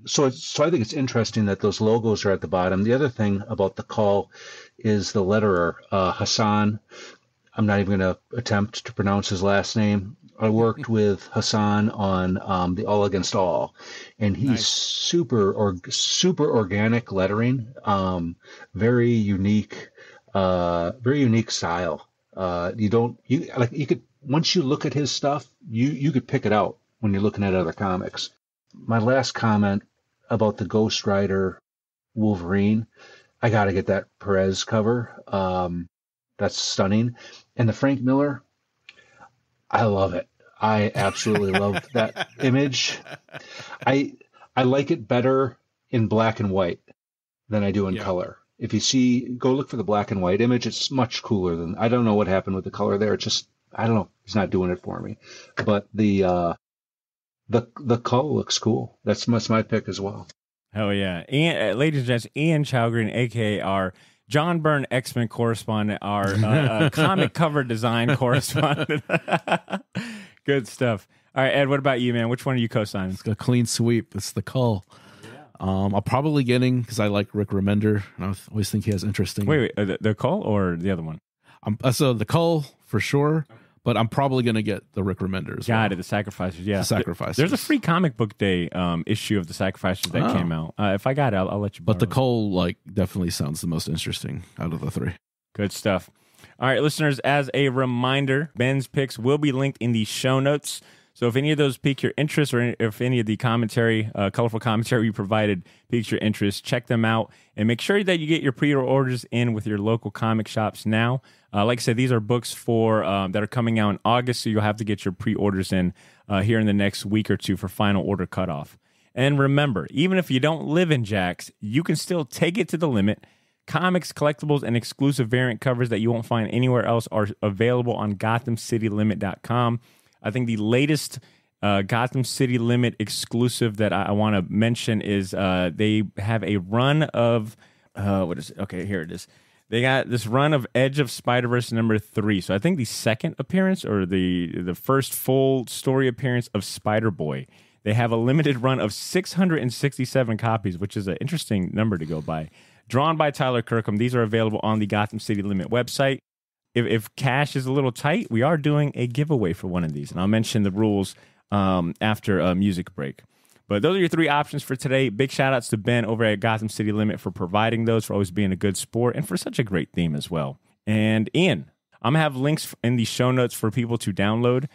So I think it's interesting that those logos are at the bottom. The other thing about the Cull is the letterer, Hassan. I'm not even going to attempt to pronounce his last name. I worked with Hassan on the All Against All, and he's super organic lettering, very unique style. You could, once you look at his stuff, you could pick it out when you're looking at other comics. My last comment about the Ghost Rider Wolverine, I got to get that Perez cover. That's stunning. And the Frank Miller, I love it. I absolutely love that image. I like it better in black and white than I do in color. If you go look for the black and white image, it's much cooler than, I don't know what happened with the color there. It's just, I don't know. It's not doing it for me. But the Cull looks cool. That's my pick as well. Hell yeah. Ian, ladies and gents, Ian Chalgren, a.k.a. our John Byrne X-Men correspondent, our comic cover design correspondent. Good stuff. All right, Ed, what about you, man? Which one are you co-signing? It's a clean sweep. It's the Cull. I'll probably getting, because I like Rick Remender, and I always think he has interesting... Wait, the Cull or the other one? So the Cull, for sure. But I'm probably going to get the Rick Remender as well. Got it, the Sacrificers, yeah. The Sacrificers. There's a free comic book day issue of the Sacrificers that came out. If I got it, I'll let you borrow But the Cull definitely sounds the most interesting out of the 3. Good stuff. All right, listeners, as a reminder, Ben's picks will be linked in the show notes. So if any of those pique your interest, or if any of the commentary, colorful commentary you provided piques your interest, check them out. And make sure that you get your pre-orders in with your local comic shops now. Like I said, these are books for that are coming out in August, so you'll have to get your pre-orders in here in the next week or 2 for final order cutoff. And remember, even if you don't live in Jax, you can still take it to the limit. Comics, collectibles, and exclusive variant covers that you won't find anywhere else are available on GothamCityLimit.com. I think the latest Gotham City Limit exclusive that I want to mention is they have a run of what is it? Okay, here it is. They got this run of Edge of Spider-Verse #3. So I think the second appearance or the first full story appearance of Spider-Boy. They have a limited run of 667 copies, which is an interesting number to go by. Drawn by Tyler Kirkham. These are available on the Gotham City Limit website. If cash is a little tight, we are doing a giveaway for one of these. And I'll mention the rules after a music break. But those are your 3 options for today. Big shout-outs to Ben over at Gotham City Limit for providing those, for always being a good sport, and for such a great theme as well. And Ian, I'm going to have links in the show notes for people to download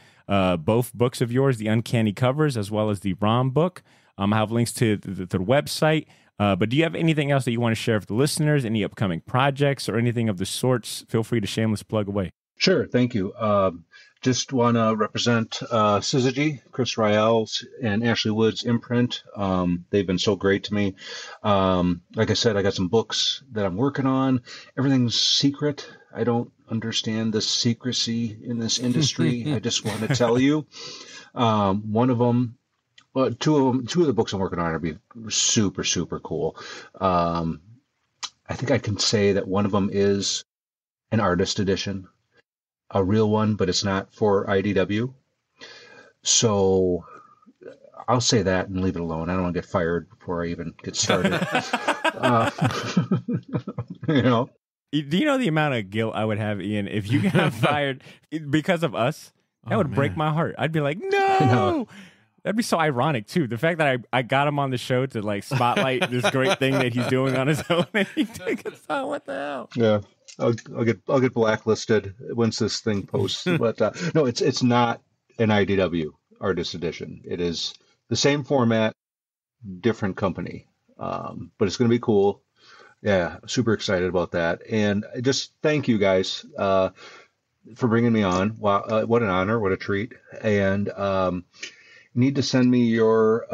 both books of yours, the Uncanny covers, as well as the ROM book. I have links to the website. But do you have anything else that you want to share with the listeners? Any upcoming projects or anything of the sorts? Feel free to shameless plug away. Sure, thank you. Just want to represent Syzygy, Chris Ryall's, and Ashley Wood's imprint. They've been so great to me. Like I said, I got some books that I'm working on. Everything's secret. I don't understand the secrecy in this industry. I just want to tell you. One of them, well, two of the books I'm working on are be super, super cool. I think I can say that one of them is an artist edition. A real one, but it's not for IDW. So I'll say that and leave it alone. I don't want to get fired before I even get started. You know? Do you know the amount of guilt I would have, Ian, if you got fired because of us? That would break my heart. I'd be like, no. That'd be so ironic, too. The fact that I got him on the show to like spotlight this great thing that he's doing on his own, and he took us out. What the hell? Yeah. I'll get blacklisted once this thing posts. But no, it's not an IDW artist edition. It is the same format, different company. But it's going to be cool. Yeah, super excited about that. And just thank you guys for bringing me on. Wow, what an honor, what a treat. And you need to send me your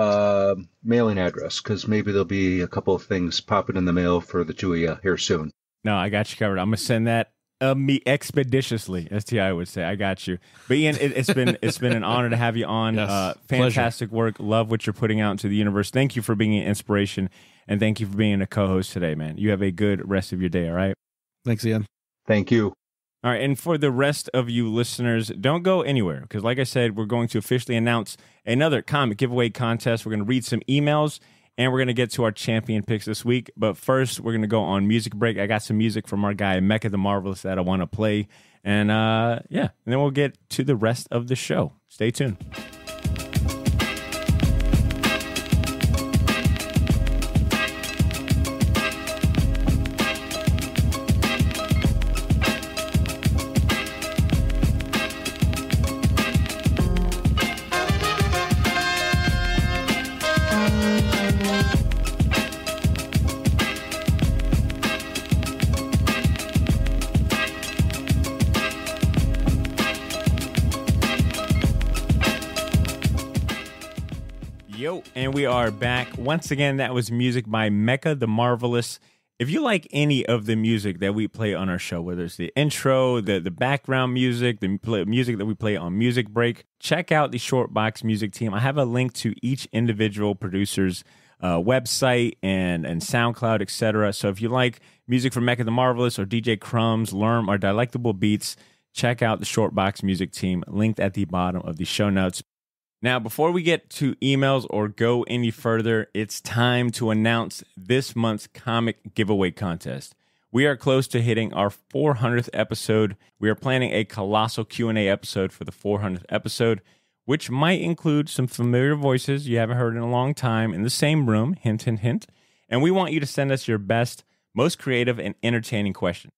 mailing address because maybe there'll be a couple of things popping in the mail for the two of you here soon. No, I got you covered. I'm gonna send that me expeditiously, STI would say. I got you. But Ian, it's been an honor to have you on. Yes, fantastic work. Love what you're putting out into the universe. Thank you for being an inspiration, and thank you for being a co-host today, man. You have a good rest of your day. All right. Thanks, Ian. Thank you. All right, and for the rest of you listeners, don't go anywhere because, like I said, we're going to officially announce another comic giveaway contest. We're going to read some emails. And we're going to get to our champion picks this week. But first, we're going to go on music break. I got some music from our guy, Mecha the Marvelous, that I want to play. And and then we'll get to the rest of the show. Stay tuned. And we are back. Once again, that was music by Mecha the Marvelous. If you like any of the music that we play on our show, whether it's the intro, the background music, the music that we play on Music Break, check out the Shortbox Music Team. I have a link to each individual producer's website and SoundCloud, etc. So if you like music from Mecha the Marvelous or DJ Crumbs, Lerm, or Delectable Beats, check out the Shortbox Music Team, linked at the bottom of the show notes. Now, before we get to emails or go any further, it's time to announce this month's comic giveaway contest. We are close to hitting our 400th episode. We are planning a colossal Q&A episode for the 400th episode, which might include some familiar voices you haven't heard in a long time in the same room, hint, hint, hint. And we want you to send us your best, most creative, and entertaining question.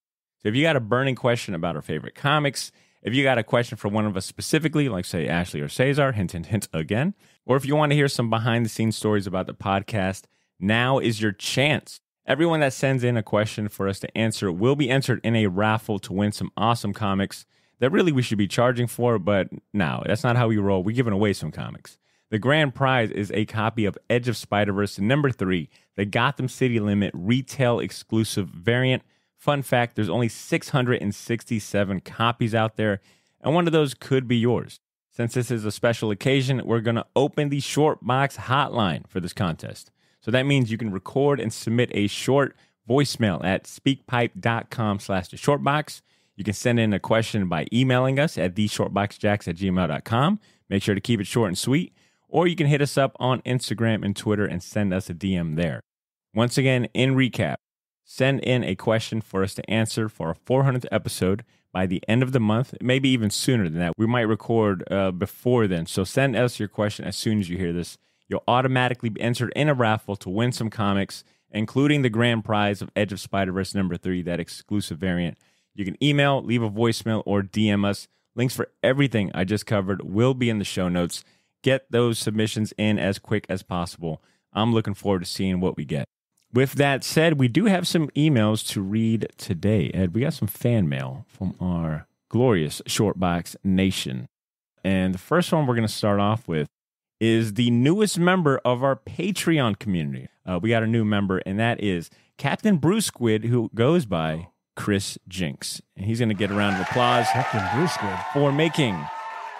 So if you got a burning question about our favorite comics, if you got a question for one of us specifically, like say Ashley or Cesar, hint, hint, hint again, or if you want to hear some behind-the-scenes stories about the podcast, now is your chance. Everyone that sends in a question for us to answer will be entered in a raffle to win some awesome comics that really we should be charging for, but no, that's not how we roll. We're giving away some comics. The grand prize is a copy of Edge of Spider-Verse #3, the Gotham City Limit retail exclusive variant. Fun fact, there's only 667 copies out there, and one of those could be yours. Since this is a special occasion, we're going to open the Shortbox hotline for this contest. So that means you can record and submit a short voicemail at speakpipe.com/theshortbox. You can send in a question by emailing us at theshortboxjacks@gmail.com. Make sure to keep it short and sweet. Or you can hit us up on Instagram and Twitter and send us a DM there. Once again, in recap, send in a question for us to answer for our 400th episode by the end of the month, maybe even sooner than that. We might record before then. So send us your question as soon as you hear this. You'll automatically be entered in a raffle to win some comics, including the grand prize of Edge of Spider-Verse #3, that exclusive variant. You can email, leave a voicemail, or DM us. Links for everything I just covered will be in the show notes. Get those submissions in as quick as possible. I'm looking forward to seeing what we get. With that said, we do have some emails to read today. Ed, we got some fan mail from our glorious Shortbox Nation. And the first one we're going to start off with is the newest member of our Patreon community. We got a new member, and that is Captain Bruce Squid, who goes by Chris Jinks. And he's going to get a round of applause Captain Bruce Squid for making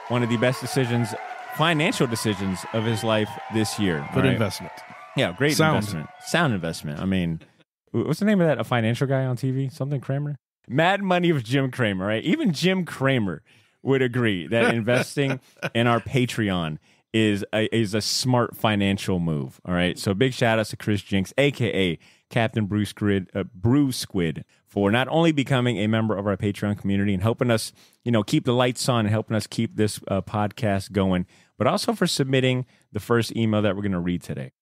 one of the best financial decisions of his life this year. Good investment. Yeah, great investment. Sound investment. I mean, what's the name of that? A financial guy on TV? Something Kramer? Mad Money of Jim Cramer, right? Even Jim Cramer would agree that investing in our Patreon is a smart financial move. All right. So big shout outs to Chris Jinks, aka Captain Bruce Squid, for not only becoming a member of our Patreon community and helping us, keep the lights on and helping us keep this podcast going, but also for submitting the first email that we're going to read today.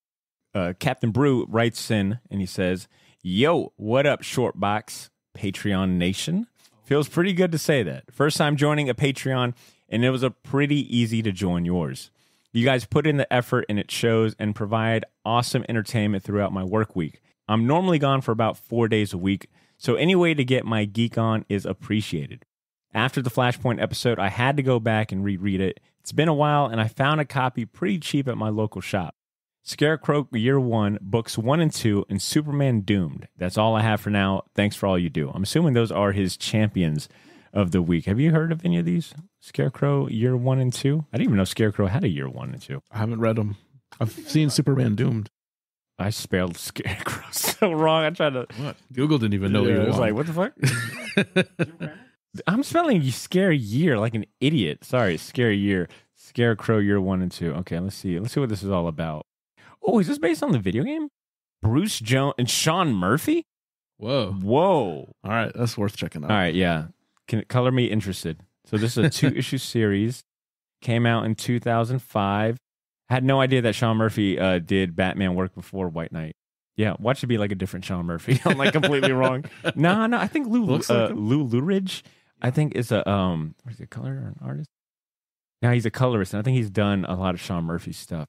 Captain Brew writes in and he says, "Yo, what up, Shortbox Patreon Nation?" Feels pretty good to say that. First time joining a Patreon, and it was a pretty easy to join yours. You guys put in the effort, and it shows, and provide awesome entertainment throughout my work week. I'm normally gone for about 4 days a week, so any way to get my geek on is appreciated. After the Flashpoint episode, I had to go back and reread it. It's been a while, and I found a copy pretty cheap at my local shop. Scarecrow Year 1, Books 1 and 2, and Superman Doomed. That's all I have for now. Thanks for all you do. I'm assuming those are his champions of the week. Have you heard of any of these? Scarecrow Year 1 and 2? I didn't even know Scarecrow had a Year 1 and 2. I haven't read them. I've seen Superman Doomed. I spelled Scarecrow so wrong. I tried to... What? Google didn't even know. I was like, what the fuck? I'm spelling Scary Year like an idiot. Sorry, Scary Year. Scarecrow Year 1 and 2. Okay, let's see. Let's see what this is all about. Oh, is this based on the video game? Bruce Jones and Sean Murphy? Whoa. All right, that's worth checking out. All right, yeah. Color me interested. So this is a 2-issue series. Came out in 2005. Had no idea that Sean Murphy did Batman work before White Knight. Yeah, watch it be like a different Sean Murphy. I'm like completely wrong. No, I think Lou Luridge, I think is a what is it, color or an artist? No, he's a colorist, and I think he's done a lot of Sean Murphy stuff.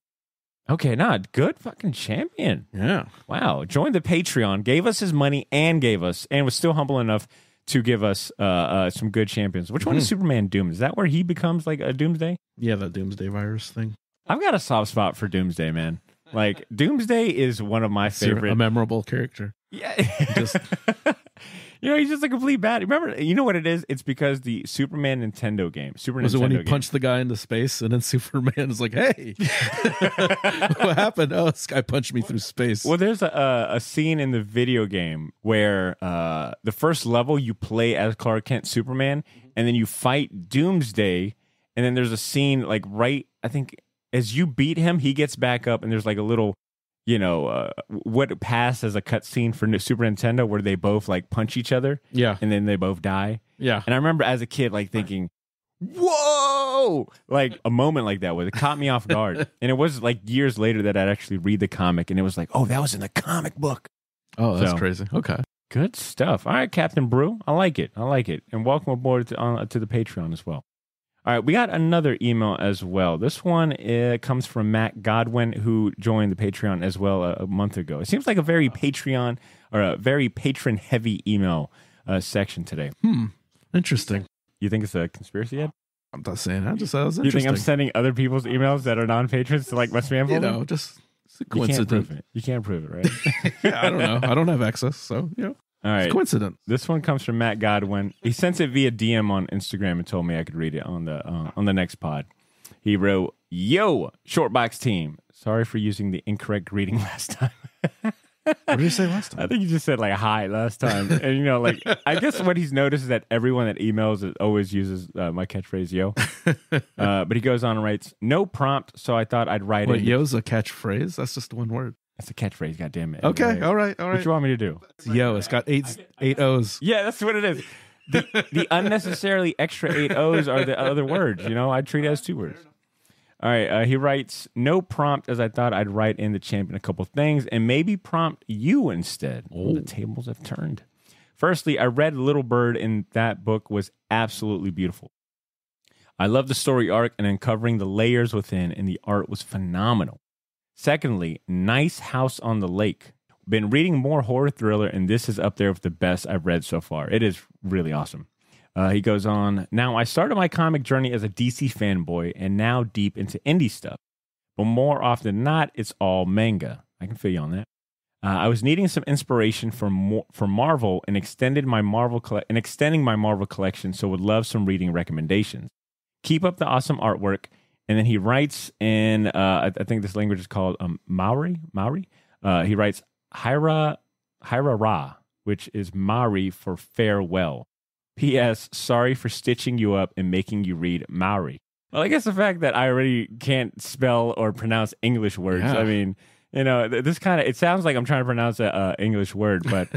Okay, good fucking champion. Yeah. Wow. Joined the Patreon, gave us his money, and was still humble enough to give us some good champions. Which one is Superman Doom? Is that where he becomes like a Doomsday? Yeah, the Doomsday virus thing. I've got a soft spot for Doomsday, man. Like, Doomsday is one of my favorite. A memorable character. Yeah. He's just a complete bad. Remember, you know what it is? It's because the Superman Nintendo game. Was it when he punched the guy into space and then Superman is like, hey, what happened? Oh, this guy punched me through space. Well, there's a scene in the video game where the first level you play as Clark Kent Superman, and then you fight Doomsday, and then there's a scene like I think as you beat him, he gets back up, and there's like a little, what passed as a cutscene for Super Nintendo where they both like punch each other. Yeah. And then they both die. Yeah. And I remember as a kid like thinking, whoa, like a moment like that where it caught me off guard. And it was like years later that I'd actually read the comic, and it was like, oh, that was in the comic book. Oh, that's crazy. Okay. Good stuff. All right, Captain Brew. I like it. And welcome aboard to the Patreon as well. All right, we got another email as well. This one comes from Matt Godwin, who joined the Patreon as well a month ago. It seems like a very Patreon or a very patron-heavy email section today. Interesting. You think it's a conspiracy, Ed? I'm not saying that. Just that was interesting. You think I'm sending other people's emails that are non-patrons to like my spam folder? Just it's a coincidence. You can't prove it, right? Yeah, I don't know. I don't have access, so All right. It's coincidence. This one comes from Matt Godwin. He sent it via DM on Instagram and told me I could read it on the next pod. He wrote, "Yo, Shortbox team. Sorry for using the incorrect greeting last time." What did you say last time? I think you just said like hi last time. And like I guess what he's noticed is that everyone that emails always uses my catchphrase yo. But he goes on and writes, "No prompt, so I thought I'd write it." Yo's a catchphrase? That's just one word. That's a catchphrase, goddammit. Okay, all right. What you want me to do? Yo, it's got eight O's. Yeah, that's what it is. The unnecessarily extra 8 O's are the other words. I treat it as 2 words. All right, he writes, "No prompt, as I thought I'd write in the champion a couple things and maybe prompt you instead." Oh, the tables have turned. Firstly, I read Little Bird, and that book was absolutely beautiful. I love the story arc and uncovering the layers within, and the art was phenomenal. Secondly, nice house on the lake. Been reading more horror thriller, and this is up there with the best I've read so far. It is really awesome. He goes on, now I started my comic journey as a DC fanboy and now deep into indie stuff. But more often than not, it's all manga. I can feel you on that. I was needing some inspiration for Marvel and extending my Marvel collection, so would love some reading recommendations. Keep up the awesome artwork. And then he writes in, I think this language is called Maori. He writes Hairara, which is Maori for farewell. P.S. Sorry for stitching you up and making you read Maori. Well, I guess the fact that I already can't spell or pronounce English words, I mean, you know, this kind of, it sounds like I'm trying to pronounce an English word, but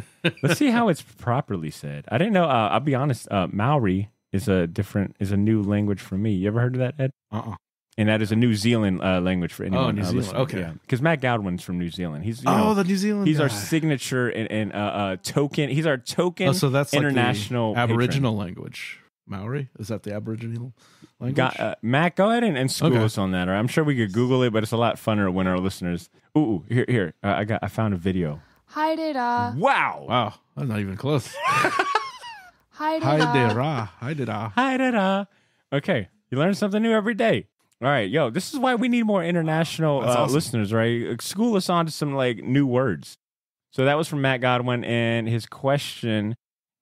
let's see how it's properly said. I didn't know, I'll be honest, Maori is a new language for me. You ever heard of that, Ed? And that is a New Zealand language for anyone. Oh, New Zealand. Okay. Yeah. Because Matt Godwin's from New Zealand. He's the New Zealand. He's guy. our signature and token. He's our token. So that's international like the Aboriginal language. Maori, is that the Aboriginal language? Matt, go ahead and school us on that. Or I'm sure we could Google it, but it's a lot funner when our listeners. Ooh, here. I found a video. Haidera. Wow, that's not even close. Haidera. Haidera. Okay, you learn something new every day. All right, yo, this is why we need more international awesome. listeners, right? School us on to some like new words. So that was from Matt Godwin, and his question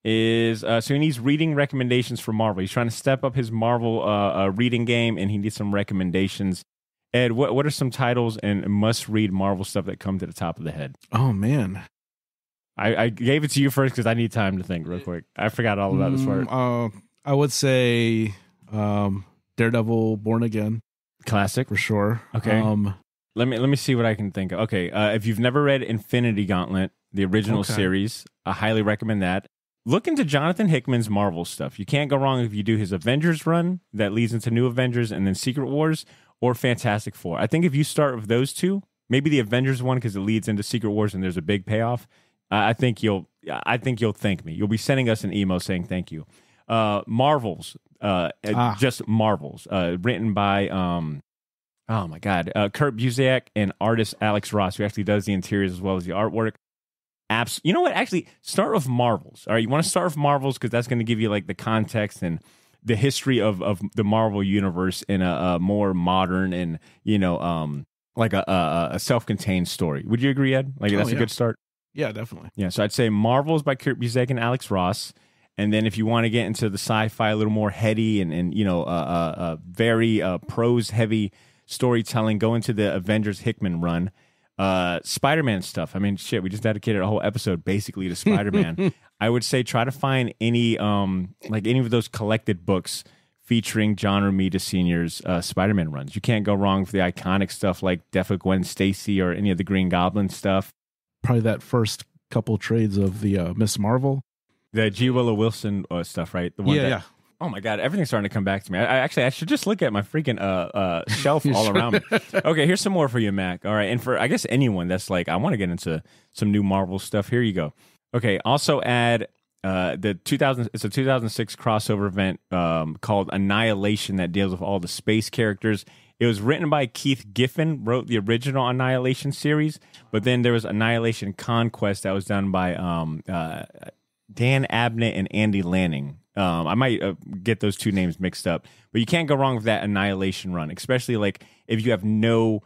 is, so he needs reading recommendations for Marvel. He's trying to step up his Marvel reading game, and he needs some recommendations. Ed, what are some titles and must-read Marvel stuff that come to the top of the head? Oh, man. I gave it to you first because I need time to think real quick. I forgot all about this part. I would say Daredevil Born Again. Classic. For sure. Okay. Let me see what I can think of. Okay. If you've never read Infinity Gauntlet, the original series, I highly recommend that. Look into Jonathan Hickman's Marvel stuff. You can't go wrong if you do his Avengers run that leads into New Avengers and then Secret Wars or Fantastic Four. I think if you start with those two, maybe the Avengers one because it leads into Secret Wars and there's a big payoff. I think you'll thank me. You'll be sending us an email saying thank you. Marvels, just Marvels, written by oh my God, Kurt Busiek and artist Alex Ross, who actually does the interiors as well as the artwork. You know what? Actually, start with Marvels. All right, you want to start with Marvels because that's going to give you like the context and the history of the Marvel universe in a more modern and like a self-contained story. Would you agree, Ed? Like that's a good start. Yeah, definitely. Yeah, so I'd say Marvels by Kurt Busiek and Alex Ross. And then if you want to get into the sci-fi, a little more heady and very prose-heavy storytelling, go into the Avengers Hickman run. Spider-Man stuff. I mean, shit, we just dedicated a whole episode basically to Spider-Man. I would say try to find any of those collected books featuring John Romita Sr.'s Spider-Man runs. You can't go wrong with the iconic stuff like Death of Gwen Stacy or any of the Green Goblin stuff. Probably that first couple trades of the Miss Marvel. The G. Willow Wilson stuff, right? The one yeah. Oh my God, everything's starting to come back to me. I should just look at my freaking shelf all around me. Okay, here's some more for you, Mac. All right, and for I guess anyone that's like, I want to get into some new Marvel stuff. Here you go. Okay, also add it's a 2006 crossover event called Annihilation that deals with all the space characters. It was written by Keith Giffen, wrote the original Annihilation series, but then there was Annihilation Conquest that was done by Dan Abnett and Andy Lanning. I might get those two names mixed up, but you can't go wrong with that Annihilation run, especially like if you have no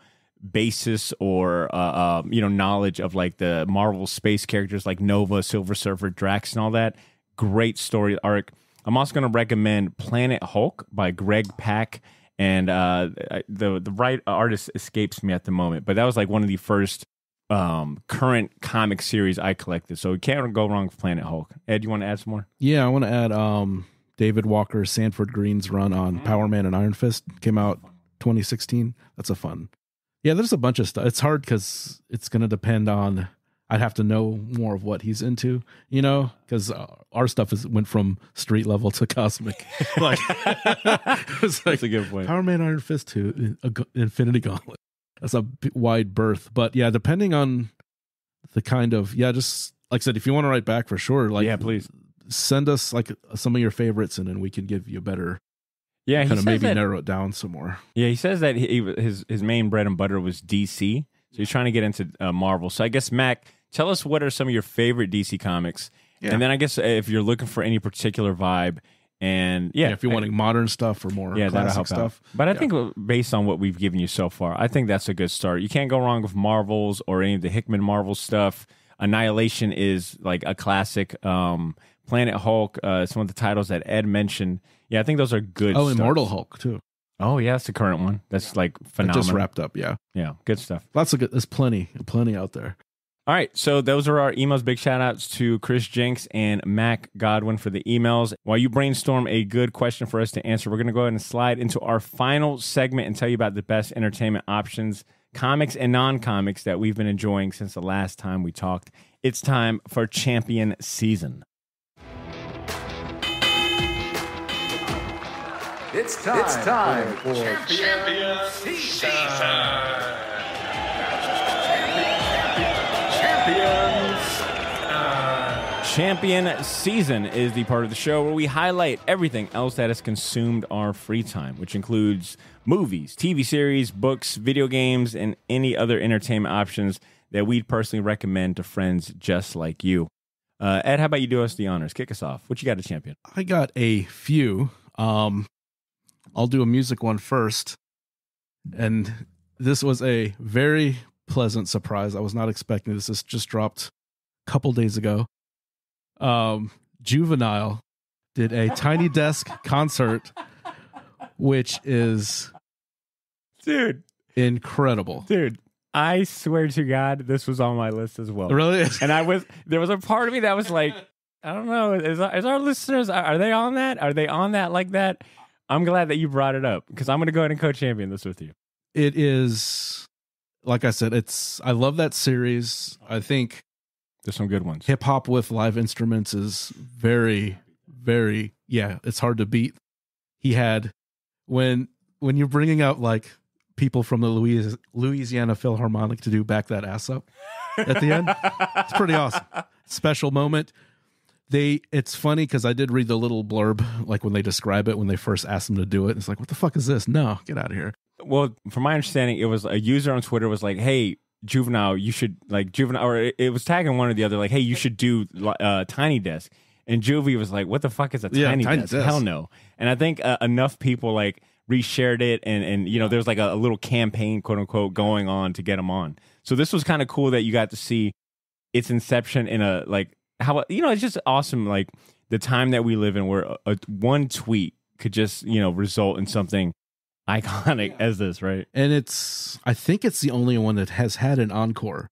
basis or knowledge of like the Marvel space characters like Nova, Silver Surfer, Drax, and all that. Great story arc. I'm also going to recommend Planet Hulk by Greg Pak, and the right artist escapes me at the moment, but that was like one of the first current comic series I collected, so you can't go wrong with Planet Hulk. Ed, you want to add some more? Yeah, I want to add David Walker Sanford Green's run on Power Man and Iron Fist. Came out 2016. That's a fun. Yeah, there's a bunch of stuff. It's hard because it's going to depend on. I'd have to know more of what he's into, because our stuff went from street level to cosmic. Like, it's like that's a good point. Power Man, Iron Fist to Infinity Gauntlet. That's a wide berth, but yeah, depending on the kind of just like I said, if you want to write back for sure, like please send us like some of your favorites, and then we can give you a better. Yeah, kind of maybe narrow it down some more. Yeah, he says that his main bread and butter was DC, so he's trying to get into Marvel. So I guess Mac, Tell us what are some of your favorite DC comics. Yeah. And then I guess if you're looking for any particular vibe, and if you're wanting modern stuff or more classic stuff. But I think based on what we've given you so far, I think that's a good start. You can't go wrong with Marvels or any of the Hickman Marvel stuff. Annihilation is like a classic. Planet Hulk, some of the titles that Ed mentioned. Yeah, I think those are good. Oh, Immortal Hulk too. Oh yeah, that's the current one. That's like phenomenal. It just wrapped up. Yeah, good stuff. Lots of good. There's plenty out there. All right, so those are our emails. Big shout outs to Chris Jenks and Mac Godwin for the emails. While you brainstorm a good question for us to answer, we're going to go ahead and slide into our final segment and tell you about the best entertainment options, comics and non-comics that we've been enjoying since the last time we talked. It's time for Champion Season. It's time for Champion Season. Champion Season is the part of the show where we highlight everything else that has consumed our free time, which includes movies, TV series, books, video games, and any other entertainment options that we'd personally recommend to friends just like you. Ed, how about you do us the honors? Kick us off. What you got to champion? I got a few. I'll do a music one first. And this was a very pleasant surprise. I was not expecting this. This just dropped a couple days ago. Juvenile did a Tiny Desk concert, which is incredible. Dude, I swear to God, this was on my list as well. Really? And there was a part of me that was like, I don't know, is our listeners, are they on that? Are they on that like that? I'm glad that you brought it up because I'm going to go ahead and co-champion this with you. It is, like I said, I love that series. I think there's some good ones. Hip hop with live instruments is very, very, it's hard to beat. He had, when you're bringing out like people from the Louisiana Philharmonic to do Back That Ass Up at the end, it's pretty awesome. Special moment. It's funny because I did read the little blurb, like when they describe it, when they first asked them to do it. It's like, what the fuck is this? No, get out of here. Well, from my understanding, it was a user on Twitter was like, hey, Juvenile, you should or it was tagging one or the other, like, hey, you should do Tiny Desk. And Juvie was like, what the fuck is a Tiny Desk? Hell no. And I think enough people like reshared it and there's like a little campaign, quote unquote, going on to get them on. So this was kind of cool that you got to see its inception in a like, how it's just awesome, like the time that we live in where one tweet could just result in something iconic as this, right? And I think it's the only one that has had an encore.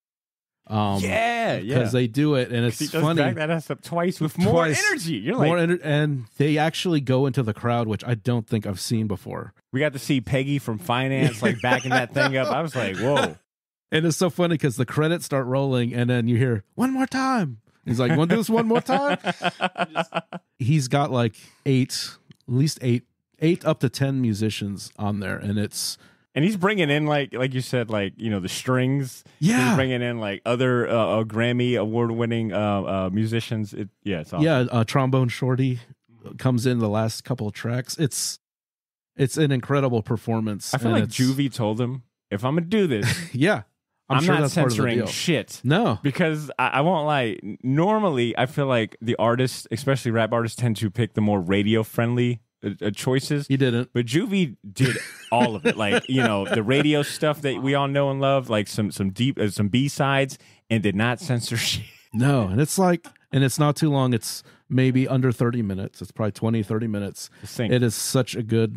Because they do it, and it's funny. Back that ass up twice with more energy. You're like and they actually go into the crowd, which I don't think I've seen before. We got to see Peggy from Finance like backing that thing up. I was like, whoa! And it's so funny because the credits start rolling, and then you hear one more time. He's like, "Want to do this one more time?" He's got like at least eight up to 10 musicians on there, and he's bringing in like you said, like the strings. Yeah, he's bringing in like other Grammy award-winning musicians. It's awesome. Yeah, Trombone Shorty comes in the last couple of tracks. It's an incredible performance. I feel like Juvie told him, if I'm gonna do this, I'm sure not censoring shit. No, because I won't lie. Normally, I feel like the artists, especially rap artists, tend to pick the more radio-friendly choices. He didn't, but Juvie did all of it. Like the radio stuff that we all know and love, like some deep some B-sides, and did not censor shit. No, and it's not too long. It's maybe under 30 minutes. It's probably 20-30 minutes. It is such a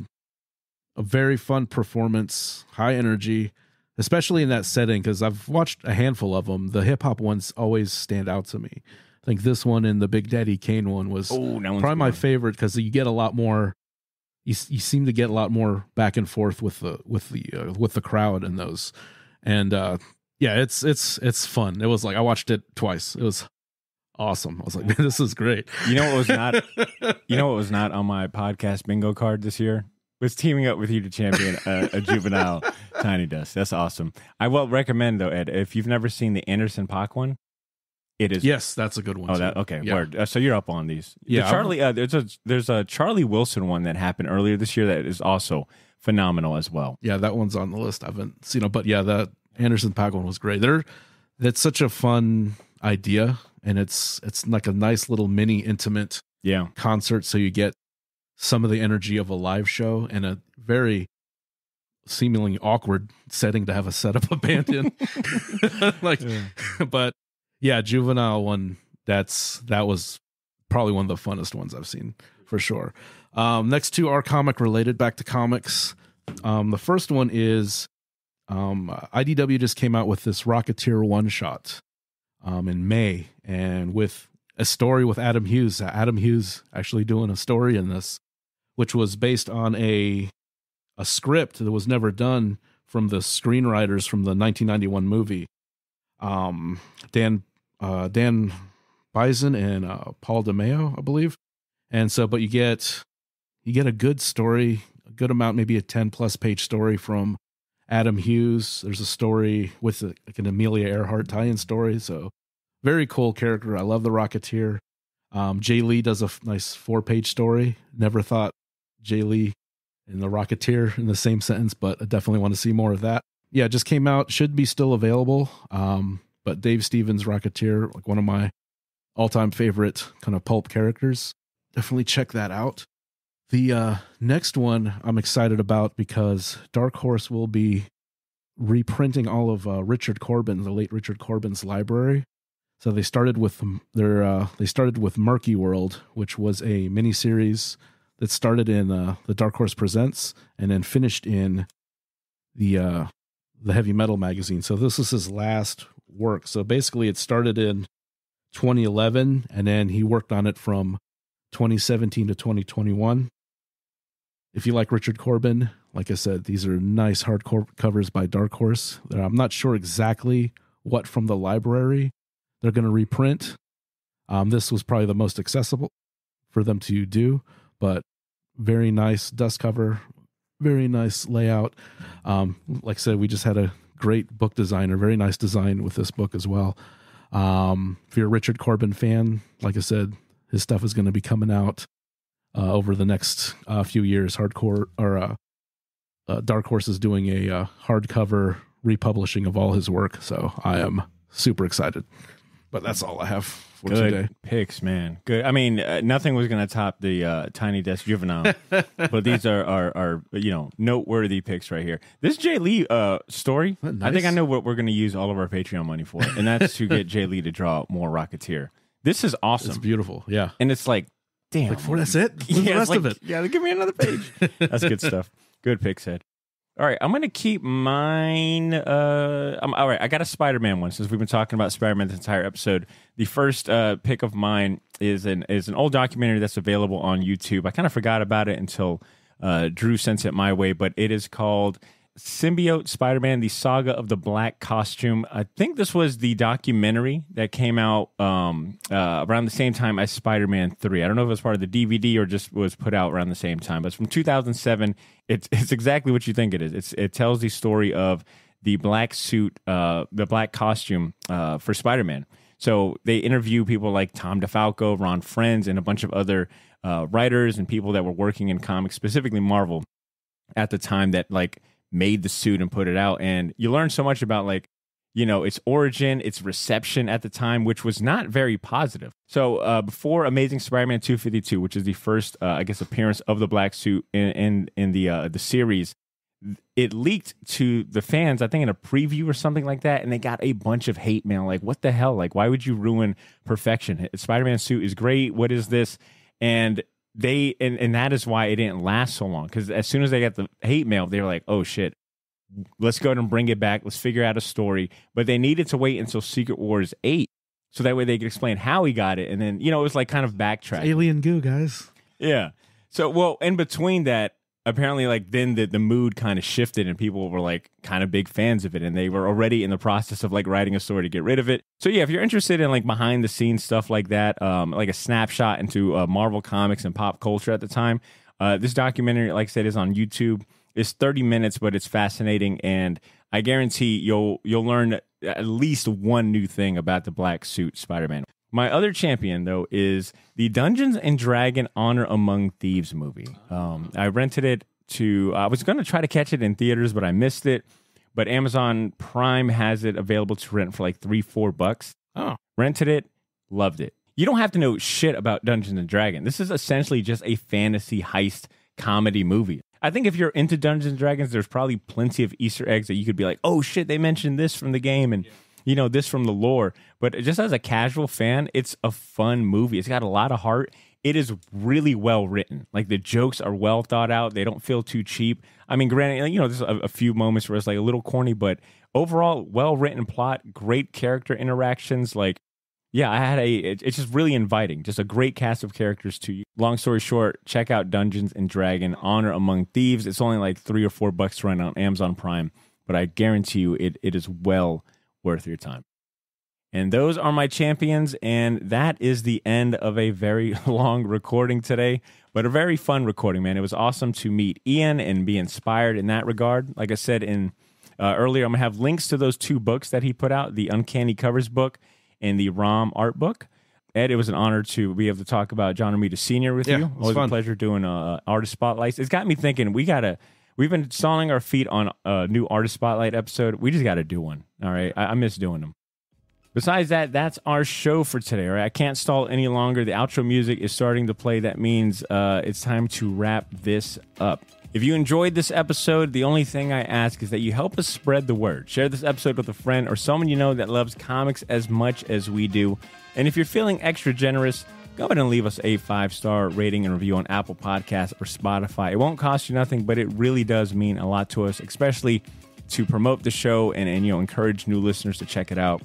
very fun performance, high energy. Especially in that setting, because I've watched a handful of them. The hip hop ones always stand out to me. I think this one and the Big Daddy Kane one was probably my favorite because you get a lot more. You seem to get a lot more back and forth with the crowd in those, and it's fun. It was like I watched it twice. It was awesome. I was like, man, this is great. You know what was not? What was not on my podcast bingo card this year? Was teaming up with you to champion a Juvenile Tiny Desk. That's awesome. I will recommend though, Ed, if you've never seen the Anderson .Paak one, it is. Yes, that's a good one. Oh, okay. Yeah. Word. So you're up on these. Yeah. There's a Charlie Wilson one that happened earlier this year that is also phenomenal as well. Yeah, that one's on the list. I haven't seen it, but yeah, that Anderson .Paak one was great. That's such a fun. idea, and it's like a nice little mini intimate concert, so you get some of the energy of a live show and a very seemingly awkward setting to have a set up a band in. But yeah, Juvenile one, that was probably one of the funnest ones I've seen for sure. Next two are comic related, back to comics. The first one is IDW just came out with this Rocketeer one shot in May, and with a story with Adam Hughes. Adam Hughes actually doing a story in this, which was based on a script that was never done from the screenwriters from the 1991 movie. Dan Bison and Paul DeMeo, I believe. And so, but you get a good story, a good amount, maybe a 10+ page story from Adam Hughes. There's a story with like an Amelia Earhart tie-in story. So very cool character. I love the Rocketeer. Jay Lee does a nice 4-page story. Never thought Jay Lee and the Rocketeer in the same sentence, but I definitely want to see more of that. Yeah, it just came out, should be still available. But Dave Stevens' Rocketeer, like one of my all-time favorite kind of pulp characters. Definitely check that out. The next one I'm excited about because Dark Horse will be reprinting all of Richard Corbin, the late Richard Corbin's library. So they started with Murky World, which was a miniseries that started in the Dark Horse Presents and then finished in the Heavy Metal magazine. So this is his last work. So basically it started in 2011 and then he worked on it from 2017 to 2021. If you like Richard Corbin, like I said, these are nice hardcore covers by Dark Horse. I'm not sure exactly what from the library they're going to reprint. This was probably the most accessible for them to do, but very nice dust cover, very nice layout. Like I said, we just had a great book designer, very nice design with this book as well. If you're a Richard Corbin fan, like I said, his stuff is going to be coming out over the next few years. Dark Horse is doing a hardcover republishing of all his work, so I am super excited. But that's all I have for today. Good picks, man. Good. I mean, nothing was going to top the Tiny Desk Juvenile, but these are noteworthy picks right here. This Jay Lee story, nice? I think I know what we're going to use all of our Patreon money for, and that's to get Jay Lee to draw more Rocketeer. This is awesome. It's beautiful, yeah. And it's like, damn. That's it? Where's the rest of it? Yeah, give me another page. That's good stuff. Good picks, Ed. All right, I'm going to keep mine. All right, I got a Spider-Man one since we've been talking about Spider-Man this entire episode. The first pick of mine is an old documentary that's available on YouTube. I kind of forgot about it until Drew sent it my way, but it is called Symbiote Spider-Man, The Saga of the Black Costume. I think this was the documentary that came out around the same time as Spider-Man 3. I don't know if it was part of the DVD or just was put out around the same time, but it's from 2007. It's exactly what you think it is. It tells the story of the black suit, the black costume for Spider-Man. So they interview people like Tom DeFalco, Ron Frenz, and a bunch of other writers and people that were working in comics, specifically Marvel, at the time that made the suit and put it out. And you learn so much about its origin, its reception at the time, which was not very positive. So before Amazing Spider-Man 252, which is the first, appearance of the black suit in the series, it leaked to the fans, I think in a preview or something like that, and they got a bunch of hate mail. Like, what the hell? Why would you ruin perfection? Spider-Man suit is great. What is this? And and that is why it didn't last so long, because as soon as they got the hate mail, they were like, oh shit, let's go ahead and bring it back, let's figure out a story. But they needed to wait until Secret Wars 8 so that way they could explain how he got it, and then it was kind of backtrack. It's alien goo, guys. Yeah. So in between that, apparently then the mood kind of shifted and people were kind of big fans of it, and they were already in the process of writing a story to get rid of it. So yeah, if you're interested in behind the scenes stuff like that, like a snapshot into Marvel comics and pop culture at the time, this documentary, like I said, is on YouTube. It's 30 minutes, but it's fascinating, and I guarantee you'll learn at least one new thing about the black suit Spider-Man. My other champion, though, is the Dungeons and Dragon Honor Among Thieves movie. I rented it I was going to try to catch it in theaters, but I missed it. But Amazon Prime has it available to rent for $3-4. Oh. Rented it, loved it. You don't have to know shit about Dungeons and Dragons. This is essentially just a fantasy heist comedy movie. I think if you're into Dungeons and Dragons, there's probably plenty of Easter eggs that you could be like, oh shit, they mentioned this from the game and you know, this from the lore. But just as a casual fan, it's a fun movie. It's got a lot of heart. It is really well written. Like, the jokes are well thought out. They don't feel too cheap. I mean, granted, you know, there's a few moments where it's like a little corny, but overall, well written plot, great character interactions. Like, yeah, it's just really inviting. Just a great cast of characters to you. Long story short, check out Dungeons and Dragon: Honor Among Thieves. It's only like $3 or $4 right now on Amazon Prime, but I guarantee you it is well worth your time. And those are my champions, and that is the end of a very long recording today, but a very fun recording, man. It was awesome to meet Ian and be inspired in that regard. Like I said in earlier, I'm going to have links to those 2 books that he put out, the Uncanny Covers book and the ROM art book. Ed, it was an honor to be able to talk about John Romita Sr. with you. Always a pleasure doing artist spotlights. It's got me thinking we've been stalling our feet on a new artist spotlight episode. We just got to do one. All right. I miss doing them. Besides that, that's our show for today. All right. I can't stall any longer. The outro music is starting to play. That means it's time to wrap this up. If you enjoyed this episode, the only thing I ask is that you help us spread the word. Share this episode with a friend or someone you know that loves comics as much as we do. And if you're feeling extra generous, go ahead and leave us a 5-star rating and review on Apple Podcasts or Spotify. It won't cost you nothing, but it really does mean a lot to us, especially to promote the show and you know, encourage new listeners to check it out.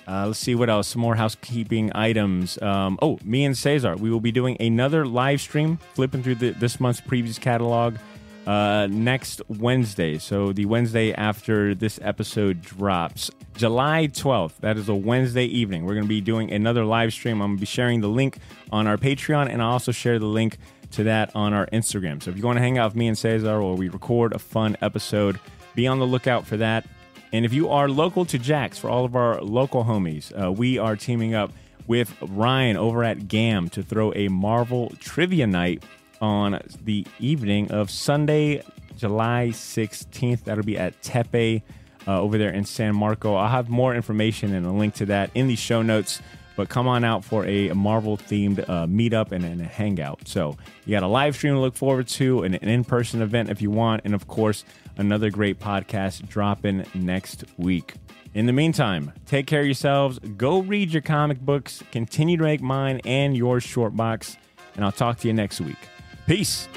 Let's see what else. Some more housekeeping items. Me and Cesar, we will be doing another live stream, flipping through this month's previous catalog next Wednesday. So the Wednesday after this episode drops, July 12th. That is a Wednesday evening. We're going to be doing another live stream. I'm going to be sharing the link on our Patreon, and I'll also share the link to that on our Instagram. So if you want to hang out with me and Cesar, or we record a fun episode, be on the lookout for that. And if you are local to Jax, for all of our local homies, we are teaming up with Ryan over at GAM to throw a Marvel trivia night on the evening of Sunday, July 16th. That'll be at Tepe over there in San Marco. I'll have more information and a link to that in the show notes. But come on out for a Marvel-themed meetup and a hangout. So you got a live stream to look forward to, an in-person event if you want, and, of course, another great podcast dropping next week. In the meantime, take care of yourselves. Go read your comic books. Continue to make mine and yours short box. And I'll talk to you next week. Peace.